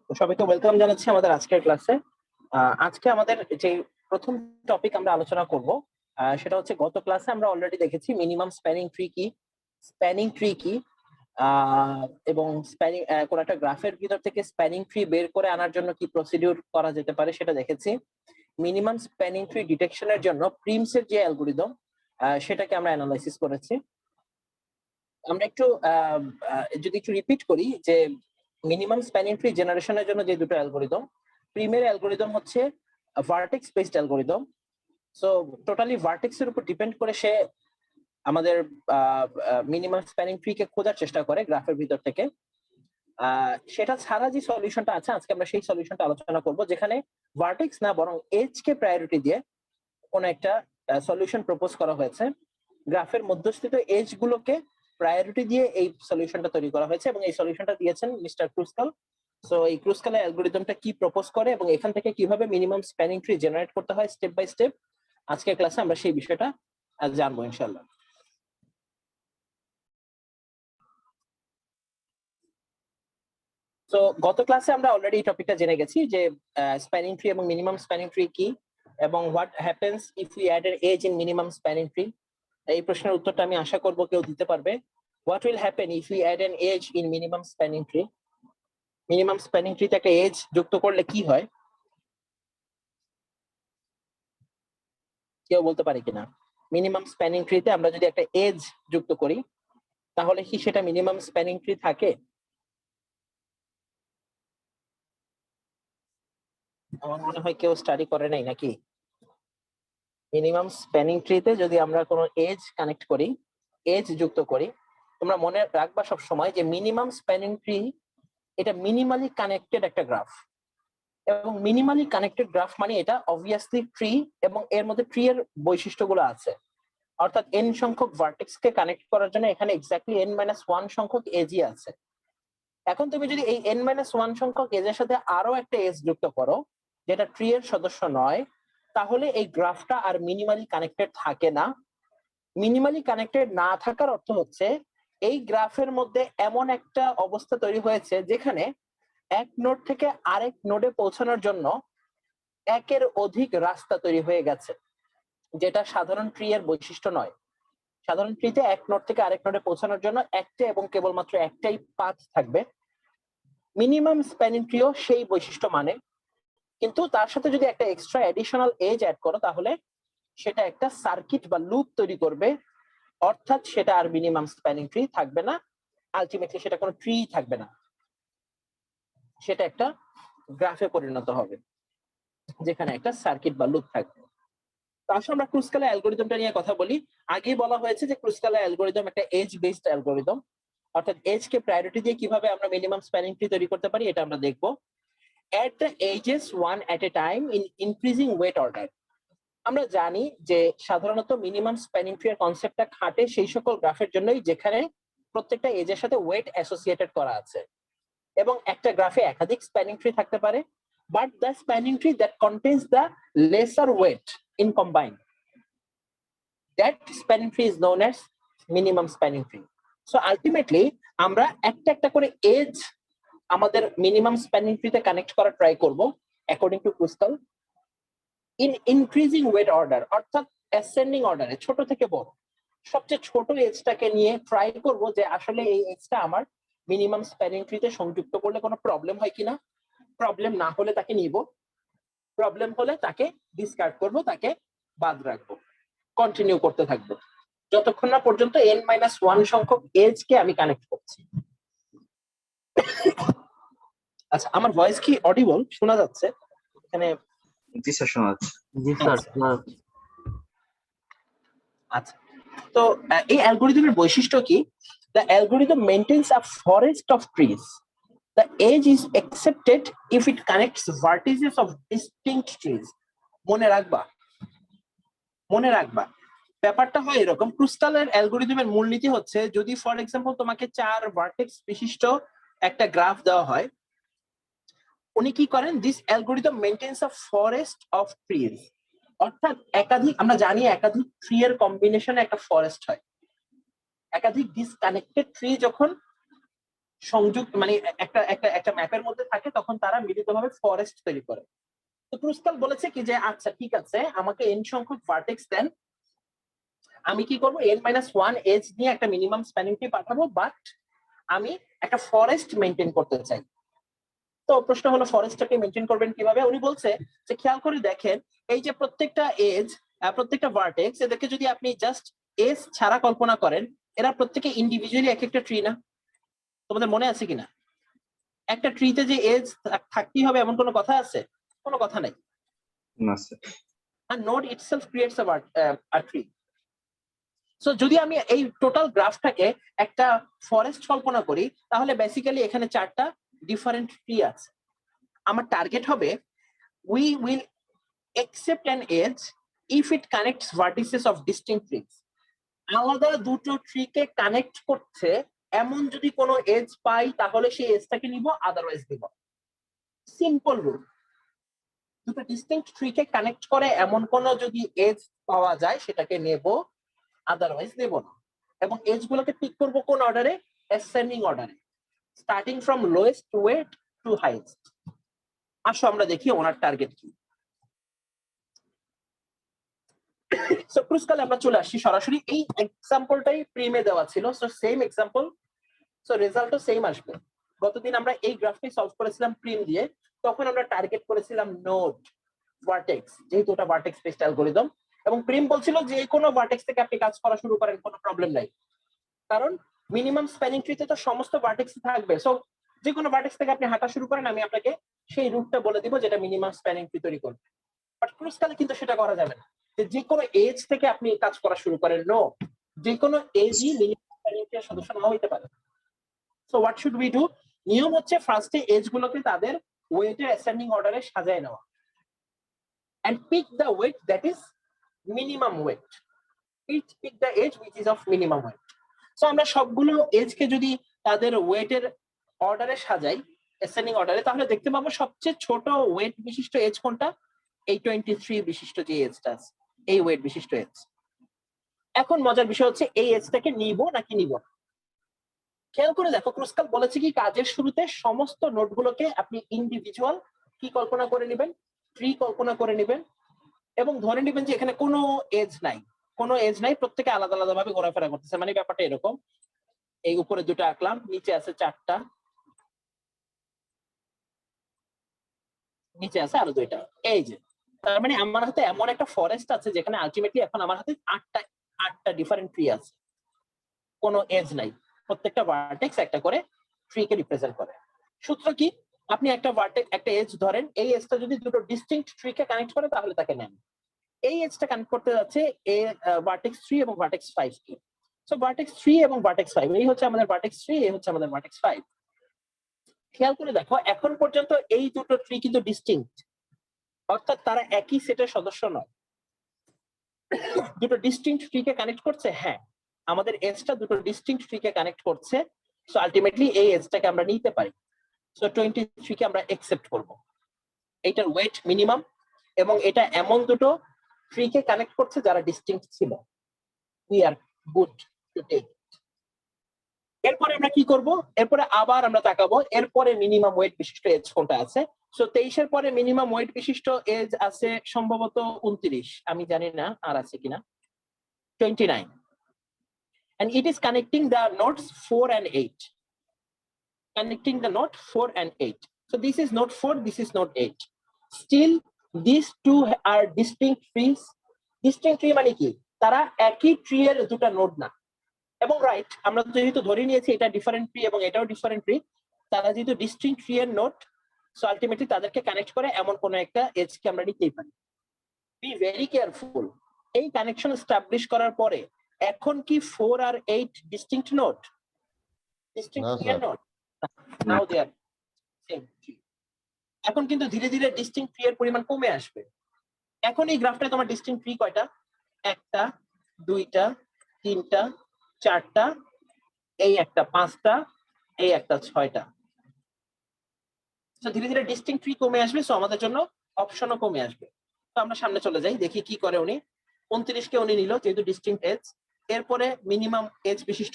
তো সবাইকে ওয়েলকাম জানাচ্ছি আমাদের আজকের ক্লাসে। আজকে আমাদের যে প্রথম টপিক আমরা আলোচনা করব সেটা হচ্ছে, গত ক্লাসে আমরা অলরেডি দেখেছি মিনিমাম স্প্যানিং ট্রি কি, স্প্যানিং ট্রি কি, এবং স্প্যানিং কোন একটা গ্রাফের ভিতর থেকে স্প্যানিং ট্রি বের করে আনার জন্য কি প্রসিডিউর করা যেতে পারে সেটা দেখেছি। মিনিমাম স্প্যানিং ট্রি ডিটেকশনের জন্য প্রিমসের যে অ্যালগরিদম সেটাকে আমরা অ্যানালাইসিস করেছি। আমরা একটু যদি একটু রিপিট করি যে মিনিমাম স্প্যানিং ট্রি জেনারেশনের জন্য যে দুটো অ্যালগরিদম, প্রিমের অ্যালগরিদম হচ্ছে vertex based algorithm. So totally vertex এর উপর ডিপেন্ড করে সে আমাদের মিনিমাম স্প্যানিং ট্রি কে খোঁজার চেষ্টা করে গ্রাফের ভিতর থেকে। সেটা ছাড়া যে সলিউশনটা আছে, আজকে আমরা সেই সলিউশনটা আলোচনা করব, যেখানে ভার্টেক্স না বরং এজ কে প্রায়োরিটি দিয়ে কোন একটা সলিউশন প্রপোজ করা হয়েছে। গ্রাফের মধ্যস্থিত এজ গুলোকে প্রায়োরিটি দিয়ে এই সলিউশনটা তৈরি করা হয়েছে এবং এই সলিউশনটা দিয়েছেন মিস্টার ক্রুস্কাল। সো এই ক্রুস্কালের অ্যালগরিদমটা কি প্রপোজ করে এবং এখান থেকে কিভাবে মিনিমাম স্প্যানিং ট্রি জেনারেট করতে হয় স্টেপ বাই স্টেপ, আজকের ক্লাসে আমরা সেই বিষয়টা জানবো ইনশাআল্লাহ। তো গত ক্লাসে আমরা অলরেডি এই টপিকটা জেনে গেছি যে স্প্যানিং ট্রি এবং মিনিমাম স্প্যানিং ট্রি কি এবং what happens if we add an edge in minimum spanning tree. এই প্রশ্নের উত্তরটা আমি আশা করব কেউ দিতে পারবে। What will happen if we add an edge in minimum spanning tree? Minimum spanning ট্রিতে একটা এজ যুক্ত করলে কি হয়, কেউ বলতে পারে কিনা? মিনিমাম স্প্যানিং ট্রিতে আমরা যদি একটা এজ যুক্ত করি তাহলে কি সেটা মিনিমাম স্প্যানিং ট্রি থাকে? আমার মনে হয় কেউ স্টাডি করে নাই নাকি। মিনিমাম স্প্যানিং ট্রিতে যদি আমরা কোনো এজ কানেক্ট করি, এজ যুক্ত করি, তোমরা মনে রাখবা সব সময় যে মিনিমাম স্প্যানিং ট্রি এটা মিনিমালি কানেক্টেড একটা গ্রাফ, এবং মিনিমালি কানেক্টেড গ্রাফ মানে এটা অবভিয়াসলি ট্রি এবং এর মধ্যে ট্রি এর বৈশিষ্ট্যগুলো আছে। অর্থাৎ n সংখ্যক ভার্টেক্স কে কানেক্ট করার জন্য এখানে এক্স্যাক্টলি n-1 সংখ্যক এজই আছে। এখন তুমি যদি এই n-1 সংখ্যক এজের সাথে আরো একটা এজ যুক্ত করো যেটা ট্রি এর সদস্য নয়, তাহলে এই গ্রাফটা আর মিনিমালি কানেক্টেড থাকে না। মিনিমালি কানেক্টেড না থাকার অর্থ হচ্ছে এই গ্রাফের মধ্যে এমন একটা অবস্থা তৈরি হয়েছে যেখানে এক নোড থেকে আরেক নোডে পৌঁছানোর জন্য একের অধিক রাস্তা তৈরি হয়ে গেছে, যেটা সাধারণ ট্রি এর বৈশিষ্ট্য নয়। সাধারণ ট্রিতে এক নোড থেকে আরেক নোডে পৌঁছানোর জন্য একটা এবং কেবলমাত্র একটাই পাথ থাকবে। মিনিমাম স্প্যানিং ট্রিও সেই বৈশিষ্ট্য মানে, কিন্তু তার সাথে যদি একটা এক্সট্রা এডিশনাল এজ অ্যাড করো তাহলে সেটা একটা সার্কিট বা লুপ তৈরি করবে, অর্থাৎ সেটা আর মিনিমাম স্প্যানিং ট্রি থাকবে না। আলটিমেটলি সেটা কোনো ট্রি থাকবে না, সেটা একটা গ্রাফে পরিণত হবে যেখানে একটা সার্কিট বা লুপ থাকবে। তো আসলে আমরা ক্রুস্কালের অ্যালগরিদমটা নিয়ে কথা বলি। আগে বলা হয়েছে যে ক্রুস্কালের অ্যালগরিদম একটা এজ বেসড অ্যালগরিদম, অর্থাৎ এজ কে প্রায়োরিটি দিয়ে কিভাবে আমরা মিনিমাম স্প্যানিং ট্রি তৈরি করতে পারি এটা আমরা দেখব। At the edges one at a time in increasing weight order. আমরা জানি যে সাধারণত মিনিমাম স্প্যানিং ট্রি এর কনসেপ্টটা খাটে সেই সকল গ্রাফের জন্যই যেখানে প্রত্যেকটা এজের সাথে ওয়েট অ্যাসোসিয়েটেড করা আছে, এবং একটা গ্রাফে একাধিক স্প্যানিং ট্রি থাকতে পারে, but the spanning tree that contains the lesser weight in combine, that spanning tree is known as minimum spanning tree. So ultimately আমরা একটা একটা করে এজ আমাদের মিনিমাম স্প্যানিং ট্রিতে কানেক্ট করা ট্রাই করব according to Kruskal in increasing weight order, অর্থাৎ ascending অর্ডারে, ছোট থেকে বড় সবচেয়ে ছোট এজটাকে নিয়ে ট্রাই করব যে আসলে এই এজটা আমার মিনিমাম স্প্যানিং ট্রিতে সংযুক্ত করলে কোনো প্রবলেম হয় কিনা। প্রবলেম না হলে তাকে নিব, প্রবলেম হলে তাকে ডিসকার্ড করব, তাকে বাদ রাখবো, কন্টিনিউ করতে থাকবো যতক্ষণ না পর্যন্ত n-1 সংখ্যক এজ কে আমি কানেক্ট করছি। আচ্ছা, আমার ভয়েস কি অডিবল শোনা যাচ্ছে এখানে? জি স্যার, শোনা যাচ্ছে। জি স্যার। আচ্ছা, তো এই অ্যালগরিদমের বৈশিষ্ট্য কি? The algorithm maintains a forest of trees. The edge is accepted if it connects vertices of distinct trees. মনে রাখবা, মনে রাখবা ব্যাপারটা হয় এরকম। ক্রুস্কালের অ্যালগরিদমের মূলনীতি হচ্ছে, যদি ফর এক্সাম্পল তোমাকে 4 ভার্টেক্স বিশিষ্ট একটা গ্রাফ দেওয়া হয়, উনি কি করেন, this algorithm maintains a forest of trees, অর্থাৎ একাধিক, আমরা জানি একাধিক ট্রি এর কম্বিনেশনে একটা ফরেস্ট হয়। একাধিক ডিসকানেক্টেড ট্রি যখন সংযুক্ত মানে একটা একটা একটা ম্যাপের মধ্যে থাকে তখন তারা মিলিতভাবে ফরেস্ট তৈরি করে। তো ক্রুস্কাল বলেছে কি যে আচ্ছা ঠিক আছে, আমাকে n সংখ্যক ভার্টেক্স দেন, আমি কি করবো n-1 এজ নিয়ে একটা মিনিমাম স্প্যানিং ট্রি পাঠাবো, বাট আমি একটা ফরেস্ট মেনটেন করতে চাই। তো প্রশ্ন হলো ফরেস্টটাকে মেনটেন করবেন কিভাবে? উনি বলছে যে খেয়াল করে দেখেন, এই যে প্রত্যেকটা এজ, প্রত্যেকটা ভার্টেক্স, এদেরকে যদি আপনি জাস্ট এজ ছাড়া কল্পনা করেন, এরা প্রত্যেকে ইন্ডিভিজুয়ালি এক একটা ট্রি না? তোমাদের মনে আছে কিনা একটা ট্রিতে যে এজ থাকতেই হবে এমন কোনো কথা আছে? কোনো কথা নাই। আর node itself creates a tree. So যদি আমি এই টোটাল গ্রাফটাকে একটা ফরেস্ট কল্পনা করি, তাহলে বেসিক্যালি এখানে 4টা ডিফারেন্ট ট্রি আছে। আমার টার্গেট হবে we will accept an edge if it connects vertices of distinct trees. আলাদা দুটো ট্রিকে কানেক্ট করছে এমন যদি কোনো এজ পাই তাহলে সেই এজটাকে নিব, আদারওয়াইজ দিব। Simple rule. দুটো ডিস্টিংক্ট ট্রিকে কানেক্ট করে এমন কোনো যদি এজ পাওয়া যায় সেটাকে নেব, আদারওয়াইজ নেব না। এবং এজ গুলোকে পিক করব কোন অর্ডারে? অ্যাসেন্ডিং অর্ডারে, starting from lowest weight to highest. আসো আমরা দেখি ওনার টার্গেট কি। সো ক্রুস্কালে আমরা চলে আসছি সরাসরি। এই এক্সাম্পলটাই প্রিমে দেওয়া ছিল, সো সেম এক্সাম্পল, সো রেজাল্টও সেম আসবে। গতদিন আমরা এই গ্রাফটাই সলভ করেছিলাম প্রিম দিয়ে, তখন আমরা টার্গেট করেছিলাম নোড, ভার্টেক্স, যেহেতু ওটা ভার্টেক্স বেসড অ্যালগরিদম, এবং প্রিম বলছিল যে কোনো ভার্টেক্স থেকে আপনি কাজ করা শুরু করেন, কোনো প্রবলেম নাই, কারণ মিনিমাম স্প্যানিং ট্রিতে তো সমস্ত ভার্টেক্স থাকবে। সো যে কোনো ভার্টেক্স থেকে আপনি হাঁটা শুরু করেন, আমি আপনাকে সেই রুটটা বলে দিব যেটা মিনিমাম স্প্যানিং ট্রি তৈরি করবে। বাট ক্রুস্কালে কিন্তু সেটা করা যাবে না, যে কোনো এজ থেকে আপনি কাজ করা শুরু করেন। নো, যে কোনো এজই মিনিমাম স্প্যানিং ট্রির সদস্য নাও হইতে পারে। So what should we do? নিয়ম হচ্ছে ফার্স্টে এজ গুলোকে তাদের ওয়েটের অ্যাসেন্ডিং অর্ডারে সাজায় নেওয়া, and pick the weight that is minimum weight. Pick the edge which is of minimum weight. So আমরা সবগুলো এজকে যদি তাদের ওয়েটের অর্ডারে সাজাই, অ্যাসেন্ডিং অর্ডারে, তাহলে দেখতে পাবো সবচেয়ে ছোট ওয়েট বিশিষ্ট এজ কোনটা? এই 23 বিশিষ্ট যে এজটা আছে, এই ওয়েট বিশিষ্ট এজ। এখন মজার বিষয় হচ্ছে এই এজটাকে নিব নাকি নিব না। খেয়াল করে দেখো, ক্রুস্কাল বলেছে কি কাজের শুরুতে সমস্ত নোটগুলোকে আপনি ইন্ডিভিজুয়াল কি কল্পনা করে নেবেন? ট্রি কল্পনা করে নেবেন, এবং ধরে নেবেন যে এখানে কোনো এজ নাই, কোনো এজ নাই, প্রত্যেকে আলাদা আলাদা ভাবে ঘোরাফেরা করতেছে। মানে ব্যাপারটা এরকম, এই উপরে দুটো আঁকলাম, নিচে আছে 4টা, নিচে আছে আরো 2টা। এই যে তার মানে আমার হাতে এমন একটা ফরেস্ট আছে যেখানে আলটিমেটলি এখন আমার হাতে 8টা ডিফারেন্ট ট্রি আছে, কোনো এজ নাই, প্রত্যেকটা ভার্টেক্স একটা করে ট্রি কে রিপ্রেজেন্ট করে। সূত্র কি? আপনি একটা ভার্টেক্স, একটা এজ ধরেন, এই এজটা যদি দুটো ডিস্টিংক্ট ট্রি কে কানেক্ট করে তাহলে তাকে নেন। এই এজটা কানেক্ট করতে যাচ্ছে ভার্টেক্স 3 এবং ভার্টেক্স 5 কে। সো ভার্টেক্স 3 এবং ভার্টেক্স 5, এই হচ্ছে আমাদের ভার্টেক্স 3, এই হচ্ছে আমাদের ভার্টেক্স 5। খেয়াল করে দেখো, এখন পর্যন্ত এই দুটো ট্রি কিন্তু ডিস্টিংক্ট, অর্থাৎ তারা একই সেটের সদস্য নয়। দুটো ডিস্টিংক্ট ট্রি কে কানেক্ট করছে, হ্যাঁ, আমাদের এজটা দুটো ডিস্টিংক্ট ট্রি কে কানেক্ট করছে। সো আলটিমেটলি এই এজটাকে আমরা নিতে পারি। সো 23 কে আমরা অ্যাকসেপ্ট করব। এইটার ওয়েট মিনিমাম, এবং এটা এমন দুটো ট্রি কে কানেক্ট করছে যারা ডিস্টিংক্ট ছিল। We are good to take. এরপরে আমরা কি করব? এরপরে আবার আমরা তাকাবো এরপরে মিনিমাম ওয়েট বিশিষ্ট এজ কোনটা আছে। সো 23 এর পরে মিনিমাম ওয়েট বিশিষ্ট এজ আছে সম্ভবত 29, আমি জানি না আর আছে কিনা, 29, and it is connecting the nodes 4 and 8, connecting the node 4 and 8. So this is node 4, this is node 8. Still these two are distinct trees. Distinct tree মানে কি? তারা একই ট্রি এর দুটো নোড না। এবং রাইট, আমরা যেহেতু ধরে নিয়েছি এটা ডিফারেন্ট ট্রি এবং এটাও ডিফারেন্ট ট্রি, তারা যেহেতু ডিস্টিংক্ট ট্রি এর নোড, সো আলটিমেটলি তাদেরকে কানেক্ট করে এমন কোন একটা এজ কে আমরা নিতেই পারি। B very careful. এই কানেকশন এস্টাবলিশ করার পরে এখন কি 4 আর 8 ডিস্টিংক্ট নোড? ডিস্টিংক্ট ট্রি এর নোড? নাও দে আর সেম ট্রি। এখন কিন্তু ধীরে ধীরে ডিস্টিংক্ট ট্রি এর পরিমাণ কমে আসবে। এখন এই গ্রাফটায় তোমার ডিস্টিংক্ট ট্রি কয়টা? 1টা, 2টা, 3টা, 4টা, এই একটা 5টা, এই একটা 6টা। তো ধীরে ধীরে ডিস্টিংক্ট ট্রি কমে আসবে, সো আমাদের জন্য অপশনও কমে আসবে। তো আমরা সামনে চলে যাই, দেখি কি করে উনি। 29 কে উনি নিল যেহেতু ডিস্টিংক্ট এজ। এরপরে মিনিমাম এজ বিশিষ্ট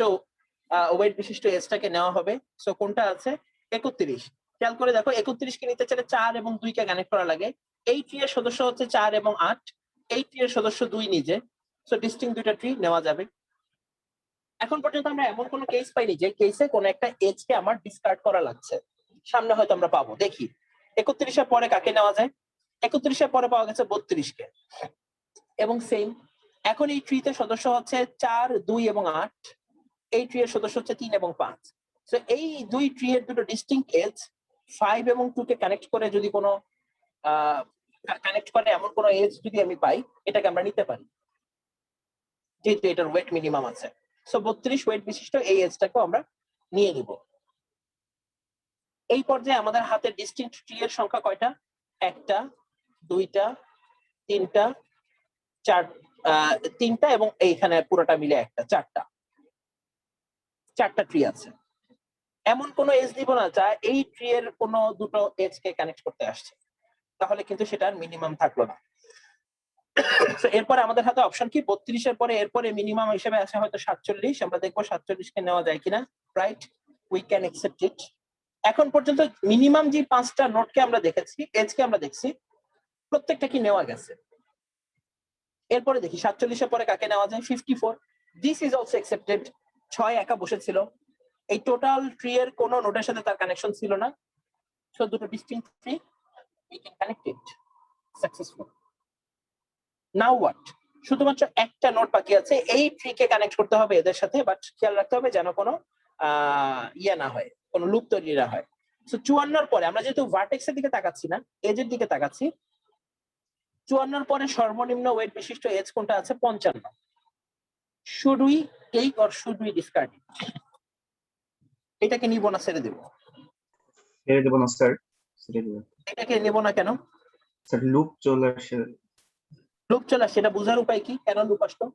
ওয়েট বিশিষ্ট এজটাকে নেওয়া হবে। সো কোনটা আছে 31। খেয়াল করে দেখো 31 কে নিতে চাইলে 4 এবং 2 কে কানেক্ট করা লাগে। এই ট্রি এর সদস্য হচ্ছে 4 এবং 8, এই ট্রি এর সদস্য 2 নিজে। সো ডিস্টিংক্ট দুইটা ট্রি নেওয়া যাবে। এখন পর্যন্ত আমরা এমন কোনো কেস পাইনি যে কেসে কোনো একটা এজ কে আমার ডিসকার্ড করা লাগছে। সামনে হয়তো আমরা পাবো, দেখি 31 এর পরে কাকে নেওয়া যায়। 31 এর পরে পাওয়া গেছে 32 কে, এবং সেম এখন এই ট্রিতে সদস্য হচ্ছে 4, 2 এবং 8, এই ট্রি এর সদস্য হচ্ছে 3 এবং 5। সো এই দুই ট্রি এর দুটো ডিস্টিংক্ট এজ 5 এবং 2 কে কানেক্ট করে যদি কোনো কানেক্ট করে এমন কোনো এজ যদি আমি পাই, এটাকে আমরা নিতে পারি, যেহেতু এটার ওয়েট মিনিমাম আছে। সো 32 ওয়েট বিশিষ্ট এই এজটাকে আমরা নিয়ে নিব। এই পর্যায়ে আমাদের হাতে ডিস্টিংক্ট ট্রি এর সংখ্যা কয়টা? 1টা, 2টা, 3টা, 3টা এবং এইখানে পুরোটা মিলে একটা, 4টা ট্রি আছে। এমন কোনো এজ দিব না যা এই ট্রি এর কোনো দুটো এজ কে কানেক্ট করতে আসছে, তাহলে কিন্তু সেটার মিনিমাম থাকলো না। এরপরে আমাদের হাতে অপশন কি? 32 এর পরে এরপরে মিনিমাম হিসেবে আছে হয়তো 47। আমরা দেখবো 47 কে নেওয়া যায় কিনা। Right, we can accept it. এখন পর্যন্ত মিনিমাম যে 5টা নোটকে আমরা দেখেছি, এজ কে আমরা দেখছি, প্রত্যেকটা কি নেওয়া গেছে। এরপরে দেখি 47 এর পরে কাকে নেওয়া যায়। 54, দিস ইজ অলসো অ্যাকসেপ্টেড। 6 একা বসেছিল, এই টোটাল ট্রি এর কোনো নোটের সাথে তার কানেকশন ছিল না। সো দুটো distinct tree, we can connect it successful. Now what? শুধুমাত্র একটা নোট বাকি আছে, এই ট্রি কে কানেক্ট করতে হবে এদের সাথে, বাট খেয়াল রাখতে হবে যেন কোনো ইয়ে না হয়, কোনো লুপ তৈরি না হয়। সো 54 পরে আমরা যেহেতু ভার্টেক্স এর দিকে তাকাচ্ছি না, এজের দিকে তাকাচ্ছি, 54 পরে সর্বনিম্ন ওয়েট বিশিষ্ট এজ কোনটা আছে? 55। Should we take or should we discard? এটাকে নিব না ছেড়ে দেব? ছেড়ে দেব না স্যার, ছেড়ে দেব। এটাকে নেব না কেন? স্যার লুপ চলে আসে। লুপ চলে আসে, এটা বোঝার উপায় কি? কেন লুপ আসলো?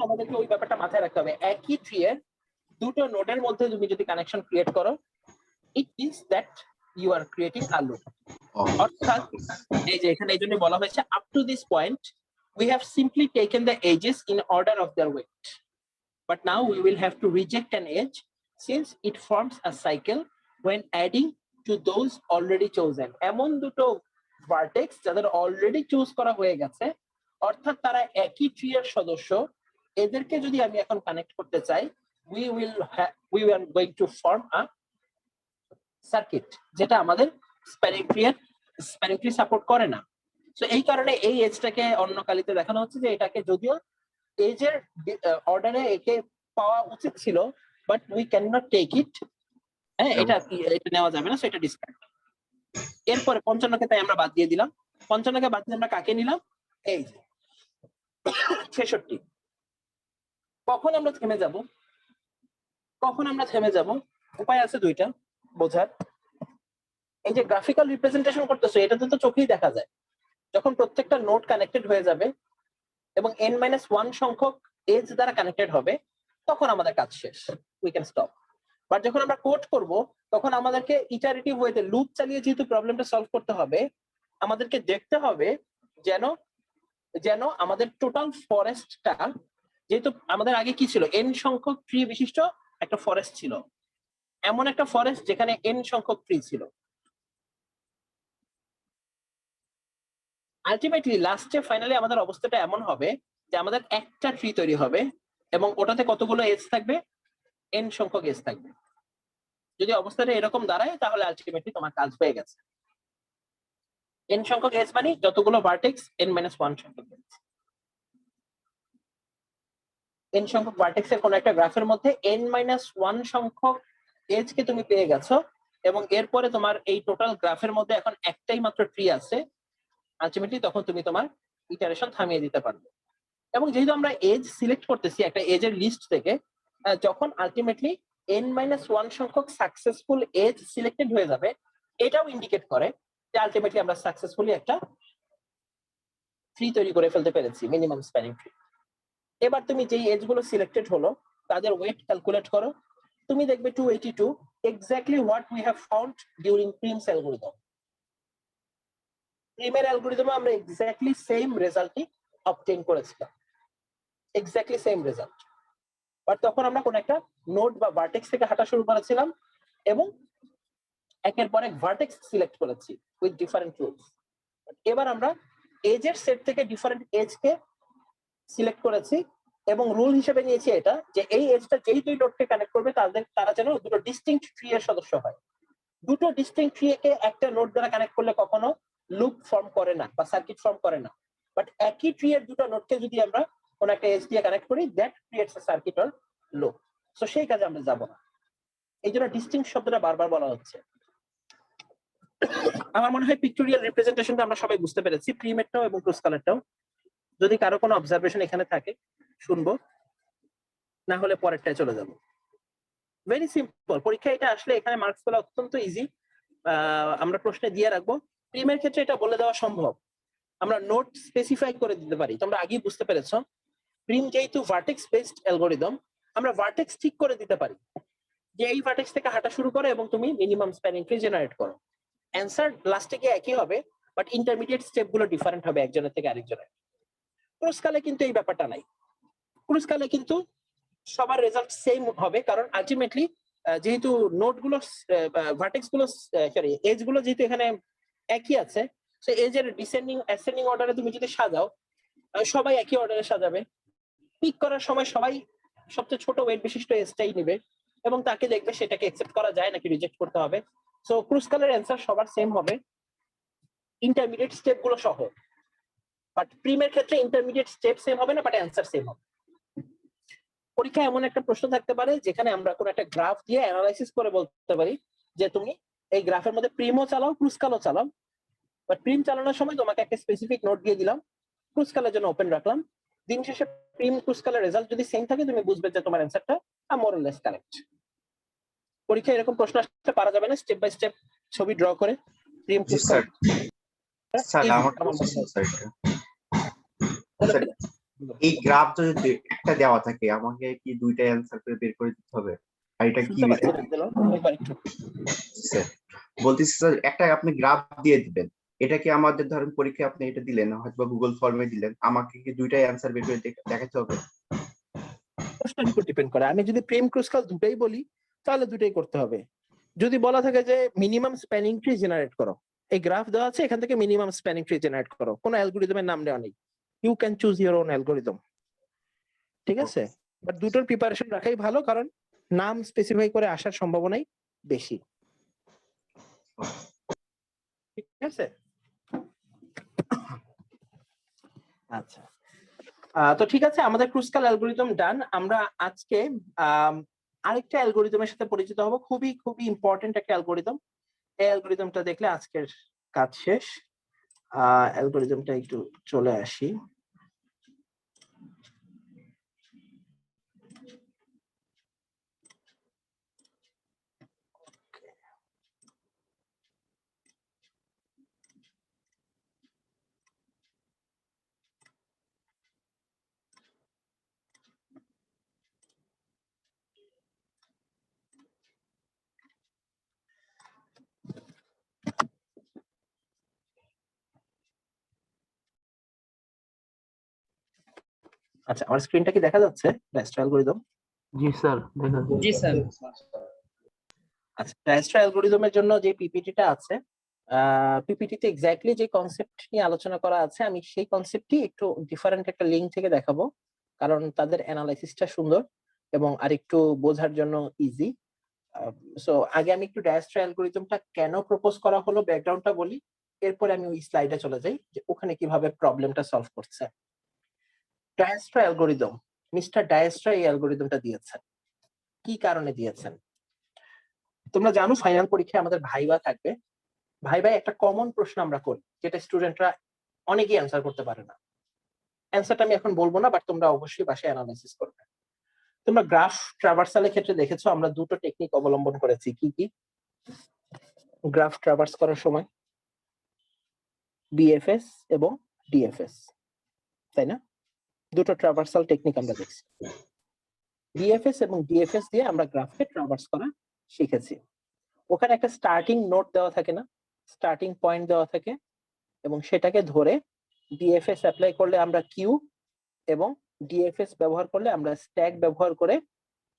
আমাদেরকে ওই ব্যাপারটা মাথায় রাখতে হবে। একই ট্রি এর দুটো নোডের মধ্যে তুমি যদি কানেকশন ক্রিয়েট করো, it means that you are creating a loop. অর্থাৎ এই যে এখানে এই জন্য বলা হয়েছে up to this point we have simply taken the edges in order of their weight, but now we will have to reject an edge since it forms a cycle when adding to those already chosen. এমন দুটো vertex যাদের already choose করা হয়ে গেছে, অর্থাৎ তারা একই tree এর সদস্য, এদেরকে যদি আমি এখন কানেক্ট করতে চাই, we are going to form a circuit, যেটা আমাদের স্প্যানিং ট্রি সাপোর্ট করে না। সো এই কারণে এই এজটাকে অন্য কালিতে দেখানো হচ্ছে যে এটাকে যদিও এজের অর্ডারে একে পাওয়া উচিত ছিল, but we can not take it. হ্যাঁ, এটা নেওয়া যাবে না, সো এটা ডিসকার্ড। এরপরে 55কে তাই আমরা বাদ দিয়ে দিলাম। 55কে বাদ দিয়ে আমরা কাকে নিলাম? এই যে 66। কখন আমরা থেমে যাব? উপায় আছে দুইটা বোঝার। এই যে গ্রাফিক্যাল রিপ্রেজেন্টেশন করতেছো, এটাতে তো চোখেই দেখা যায়। যখন প্রত্যেকটা নোড কানেক্টেড হয়ে যাবে এবং n-1 সংখ্যক এজ দ্বারা কানেক্টেড হবে, তখন আমাদের কাজ শেষ, উই ক্যান স্টপ। বাট যখন আমরা কোড করব, তখন আমাদেরকে ইটারেটিভ ওয়েতে লুপ চালিয়ে যেহেতু প্রবলেমটা সলভ করতে হবে, আমাদেরকে দেখতে হবে যেন আমাদের টোটাল ফরেস্টটা, যেহেতু আমাদের আগে কি ছিল, n সংখ্যক ট্রি বিশিষ্ট একটা ফরেস্ট ছিল, এমন একটা ফরেস্ট যেখানে n সংখ্যক ট্রি ছিল। আলটিমেটলি লাস্টে ফাইনালি আমাদের অবস্থাটা এমন হবে যে আমাদের একটা ট্রি তৈরি হবে এবং ওটাতে কতগুলো এজ থাকবে? n সংখ্যক এজ থাকবে। যদি অবস্থাটা এরকম দাঁড়ায়, তাহলে আলটিমেটলি তোমার কাজ হয়ে গেছে। n সংখ্যক এজ মানে যতগুলো ভার্টেক্স, n-1 সংখ্যক এজ। n সংখ্যক ভার্টেক্সের কোন একটা গ্রাফের মধ্যে n-1 সংখ্যক এজ কে তুমি পেয়ে গেছো, এবং এরপরে তোমার এই টোটাল গ্রাফের মধ্যে এখন একটাই মাত্র ট্রি আছে। আলটিমেটলি তখন তুমি তোমার ইটারেশন থামিয়ে দিতে পারবে। এবং যেহেতু আমরা এজ সিলেক্ট করতেছি একটা এজের লিস্ট থেকে, যখন আলটিমেটলি n-1 সংখ্যক সাকসেসফুল এজ সিলেক্টেড হয়ে যাবে, এটাও ইন্ডিকেট করে যে আলটিমেটলি আমরা সাকসেসফুলি একটা ট্রি তৈরি করে ফেলতে পেরেছি, মিনিমাম স্প্যানিং ট্রি। এবার তুমি যেই এজ গুলো সিলেক্টেড হলো তাদের ওয়েট ক্যালকুলেট করো, তুমি দেখবে 282, exactly what we have found during Prim's algorithm. প্রিমের অ্যালগরিদমে আমরা এক্স্যাক্টলি সেম রেজাল্টই অবটেইন করেছিলাম। Exactly same result. বাট তখন আমরা কোন একটা নোড বা ভার্টেক্স থেকে হাঁটা শুরু করেছিলাম এবং একের পর এক ভার্টেক্স সিলেক্ট করেছি উইথ ডিফারেন্ট রুলস। এবার আমরা এজের সেট থেকে ডিফারেন্ট এজ কে সিলেক্ট করেছি এবং রুল হিসেবে নিয়েছি এটা যে এই এজটা যেই দুই নোডকে কানেক্ট করবে তারা যেন দুটো ডিস্টিংক্ট ট্রি এর সদস্য হয়। দুটো ডিস্টিংক্ট ট্রি কে একটা নোড দ্বারা কানেক্ট করলে কখনো লুপ ফর্ম করে না বা সার্কিট ফর্ম করে না। বাট একই ট্রি এর দুটো নোডকে যদি আমরা কোন একটা এজ দিয়ে কানেক্ট করি, that creates a circuit or loop. So সেই কাজে আমরা যাব না, এই জন্য ডিস্টিংক্ট শব্দটা বারবার বলা হচ্ছে। আমার মনে হয় পিক্টোরিয়াল রিপ্রেজেন্টেশনটা আমরা সবাই বুঝতে পেরেছি, প্রিমেটটাও এবং ক্রুজ কালারটাও। যদি কারো কোনো অবজারভেশন এখানে থাকে শুনবো, না হলে পরেরটায় চলে যাব। ভেরি সিম্পল, পরীক্ষা এটা আসলে এখানে মার্কস গুলো অত্যন্ত ইজি, আমরা প্রশ্নে দিয়ে রাখবো। প্রিমের ক্ষেত্রে এটা বলে দেওয়া সম্ভব, আমরা নোট স্পেসিফাই করে দিতে পারি। তোমরা আগেই বুঝতে পেরেছো, প্রিম যেহেতু ভার্টেক্স বেসড অ্যালগরিদম, আমরা ভার্টেক্স ঠিক করে দিতে পারি যে এই ভার্টেক্স থেকে হাঁটা শুরু করো এবং তুমি মিনিমাম স্প্যানিং ট্রি জেনারেট করো। অ্যান্সার লাস্টে গিয়ে একই হবে, বাট ইন্টারমিডিয়েট স্টেপ গুলো ডিফারেন্ট হবে একজনের থেকে আরেকজনের। ক্রুজ কালে কিন্তু এই ব্যাপারটা নাই। ক্রুজ কালে কিন্তু সবার রেজাল্ট সেম হবে, কারণ আলটিমেটলি যেহেতু নোট গুলো ভার্টেক্স গুলো সরি এজ গুলো যেহেতু এখানে একই আছে, সো এজ এর ডিসেন্ডিং অ্যাসেন্ডিং অর্ডারে তুমি যদি সাজাও, সবাই একই অর্ডারে সাজাবে। পিক করার সময় সবাই সবচেয়ে ছোট ওয়েট বিশিষ্ট এজটাই নেবে এবং তাকে দেখবে সেটাকে অ্যাকসেপ্ট করা যায় নাকি রিজেক্ট করতে হবে। সো ক্রুজ কালের অ্যান্সার সবার সেম হবে, ইন্টারমিডিয়েট স্টেপ গুলো সহ। বাট প্রিমের ক্ষেত্রে ইন্টারমিডিয়েট স্টেপ সেম হবে না, বাট অ্যান্সার সেম হবে। পরীক্ষায় এমন একটা প্রশ্ন থাকতে পারে যেখানে আমরা কোন একটা গ্রাফ দিয়ে অ্যানালাইসিস করে বলতে পারি যে তুমি এই গ্রাফের মধ্যে প্রিমও চালাও ক্রুজ কালও চালাও, বাট প্রিম চালানোর সময় তোমাকে একটা স্পেসিফিক নোট দিয়ে দিলাম, ক্রুজ কালের জন্য ওপেন রাখলাম। দিন শেষে প্রিম ক্রুজ কালের রেজাল্ট যদি সেম থাকে, তুমি বুঝবে যে তোমার অ্যান্সারটা মোর অর লেস কারেক্ট। পরীক্ষায় এরকম প্রশ্ন আসতে পারা যাবে না স্টেপ বাই স্টেপ ছবি ড্র করে প্রিম ক্রুজ কাল। স্যার আমার কোশ্চেন স্যার, এই গ্রাফ যদি একটা দেওয়া থাকে, আমাকে কি দুইটা অ্যানসার করে বের করে দিতে হবে? আর এটা কি স্যার বলতেছি স্যার, একটা আপনি গ্রাফ দিয়ে দিবেন, এটা কি আমাদের ধরেন পরীক্ষায় আপনি এটা দিলেন হয়তো গুগল ফর্মে দিলেন, আমাকে কি দুইটাই অ্যানসার বের করে দেখাতে হবে? প্রশ্নের উপর ডিপেন্ড করে। আমি যদি প্রিম ক্রুজ কাল দুটাই বলি তাহলে দুটাই করতে হবে। যদি বলা থাকে যে মিনিমাম স্প্যানিং ট্রি জেনারেট করো, এই গ্রাফ দেওয়া আছে এখান থেকে মিনিমাম স্প্যানিং ট্রি জেনারেট করো, কোনো অ্যালগরিদমের নাম দেওয়া নেই, you can choose your own algorithm. ঠিক আছে, বাট দুটোর প্রিপারেশন রাখাই ভালো, কারণ নাম স্পেসিফাই করে আসার সম্ভাবনাই বেশি। ঠিক আছে, আচ্ছা। তো ঠিক আছে, আমাদের ক্রুজ কাল অ্যালগরিদম ডান। আমরা আজকে আরেকটা অ্যালগরিদমের সাথে পরিচিত হব, খুবই খুবই ইম্পর্টেন্ট একটা অ্যালগরিদম। এই অ্যালগরিদমটা দেখলে আজকের কাজ শেষ। অ্যালগরিদমটা একটু চলে আসি। আচ্ছা, আমার স্ক্রিনটা কি দেখা যাচ্ছে? ডায়াস্ট্রা অ্যালগরিদম। জি স্যার, দেখা যাচ্ছে। জি স্যার। আচ্ছা, ডায়াস্ট্রা অ্যালগরিদমের জন্য যে পিপিটিটা আছে, পিপিটিতে এক্স্যাক্টলি যে কনসেপ্ট নিয়ে আলোচনা করা আছে, আমি সেই কনসেপ্টই একটু ডিফারেন্ট একটা লিঙ্ক থেকে দেখাবো, কারণ তাদের অ্যানালাইসিসটা সুন্দর এবং আরেকটু বোঝার জন্য ইজি। সো আগে আমি একটু ডায়াস্ট্রা অ্যালগরিদমটা কেন প্রপোজ করা হলো ব্যাকগ্রাউন্ডটা বলি, এরপরে আমি ওই স্লাইডে চলে যাই যে ওখানে কিভাবে প্রবলেমটা সলভ করছে। ডায়াস্ট্রা অ্যালগরিদম, মিস্টার ডায়াস্ট্রা এই অ্যালগরিদমটা দিয়েছেন, কি কারণে দিয়েছেন? তোমরা জানো ফাইনাল পরীক্ষায় আমাদের ভাইবা থাকবে। ভাইবায় একটা কমন প্রশ্ন আমরা করি, যেটা স্টুডেন্টরা অনেকেই অ্যান্সার করতে পারে না। অ্যান্সারটা আমি এখন বলবো না, বাট তোমরা অবশ্যই বাসায় অ্যানালাইসিস করবে। তোমরা গ্রাফ ট্রাভার্সালের ক্ষেত্রে দেখেছো আমরা দুটো টেকনিক অবলম্বন করেছি। কি কি? গ্রাফ ট্রাভার্স করার সময় বিএফএস এবং ডিএফএস, তাই না? দুটো ট্রাভার্সাল টেকনিক আমরা দেখছি। বিএফএস এবং ডিএফএস দিয়ে আমরা গ্রাফকে ট্রাভার্স করা শিখেছি। ওখানে একটা স্টার্টিং নোট দেওয়া থাকে না, স্টার্টিং পয়েন্ট দেওয়া থাকে, এবং সেটাকে ধরে ডিএফএস অ্যাপ্লাই করলে আমরা কিউ এবং ডিএফএস ব্যবহার করলে আমরা স্ট্যাক ব্যবহার করে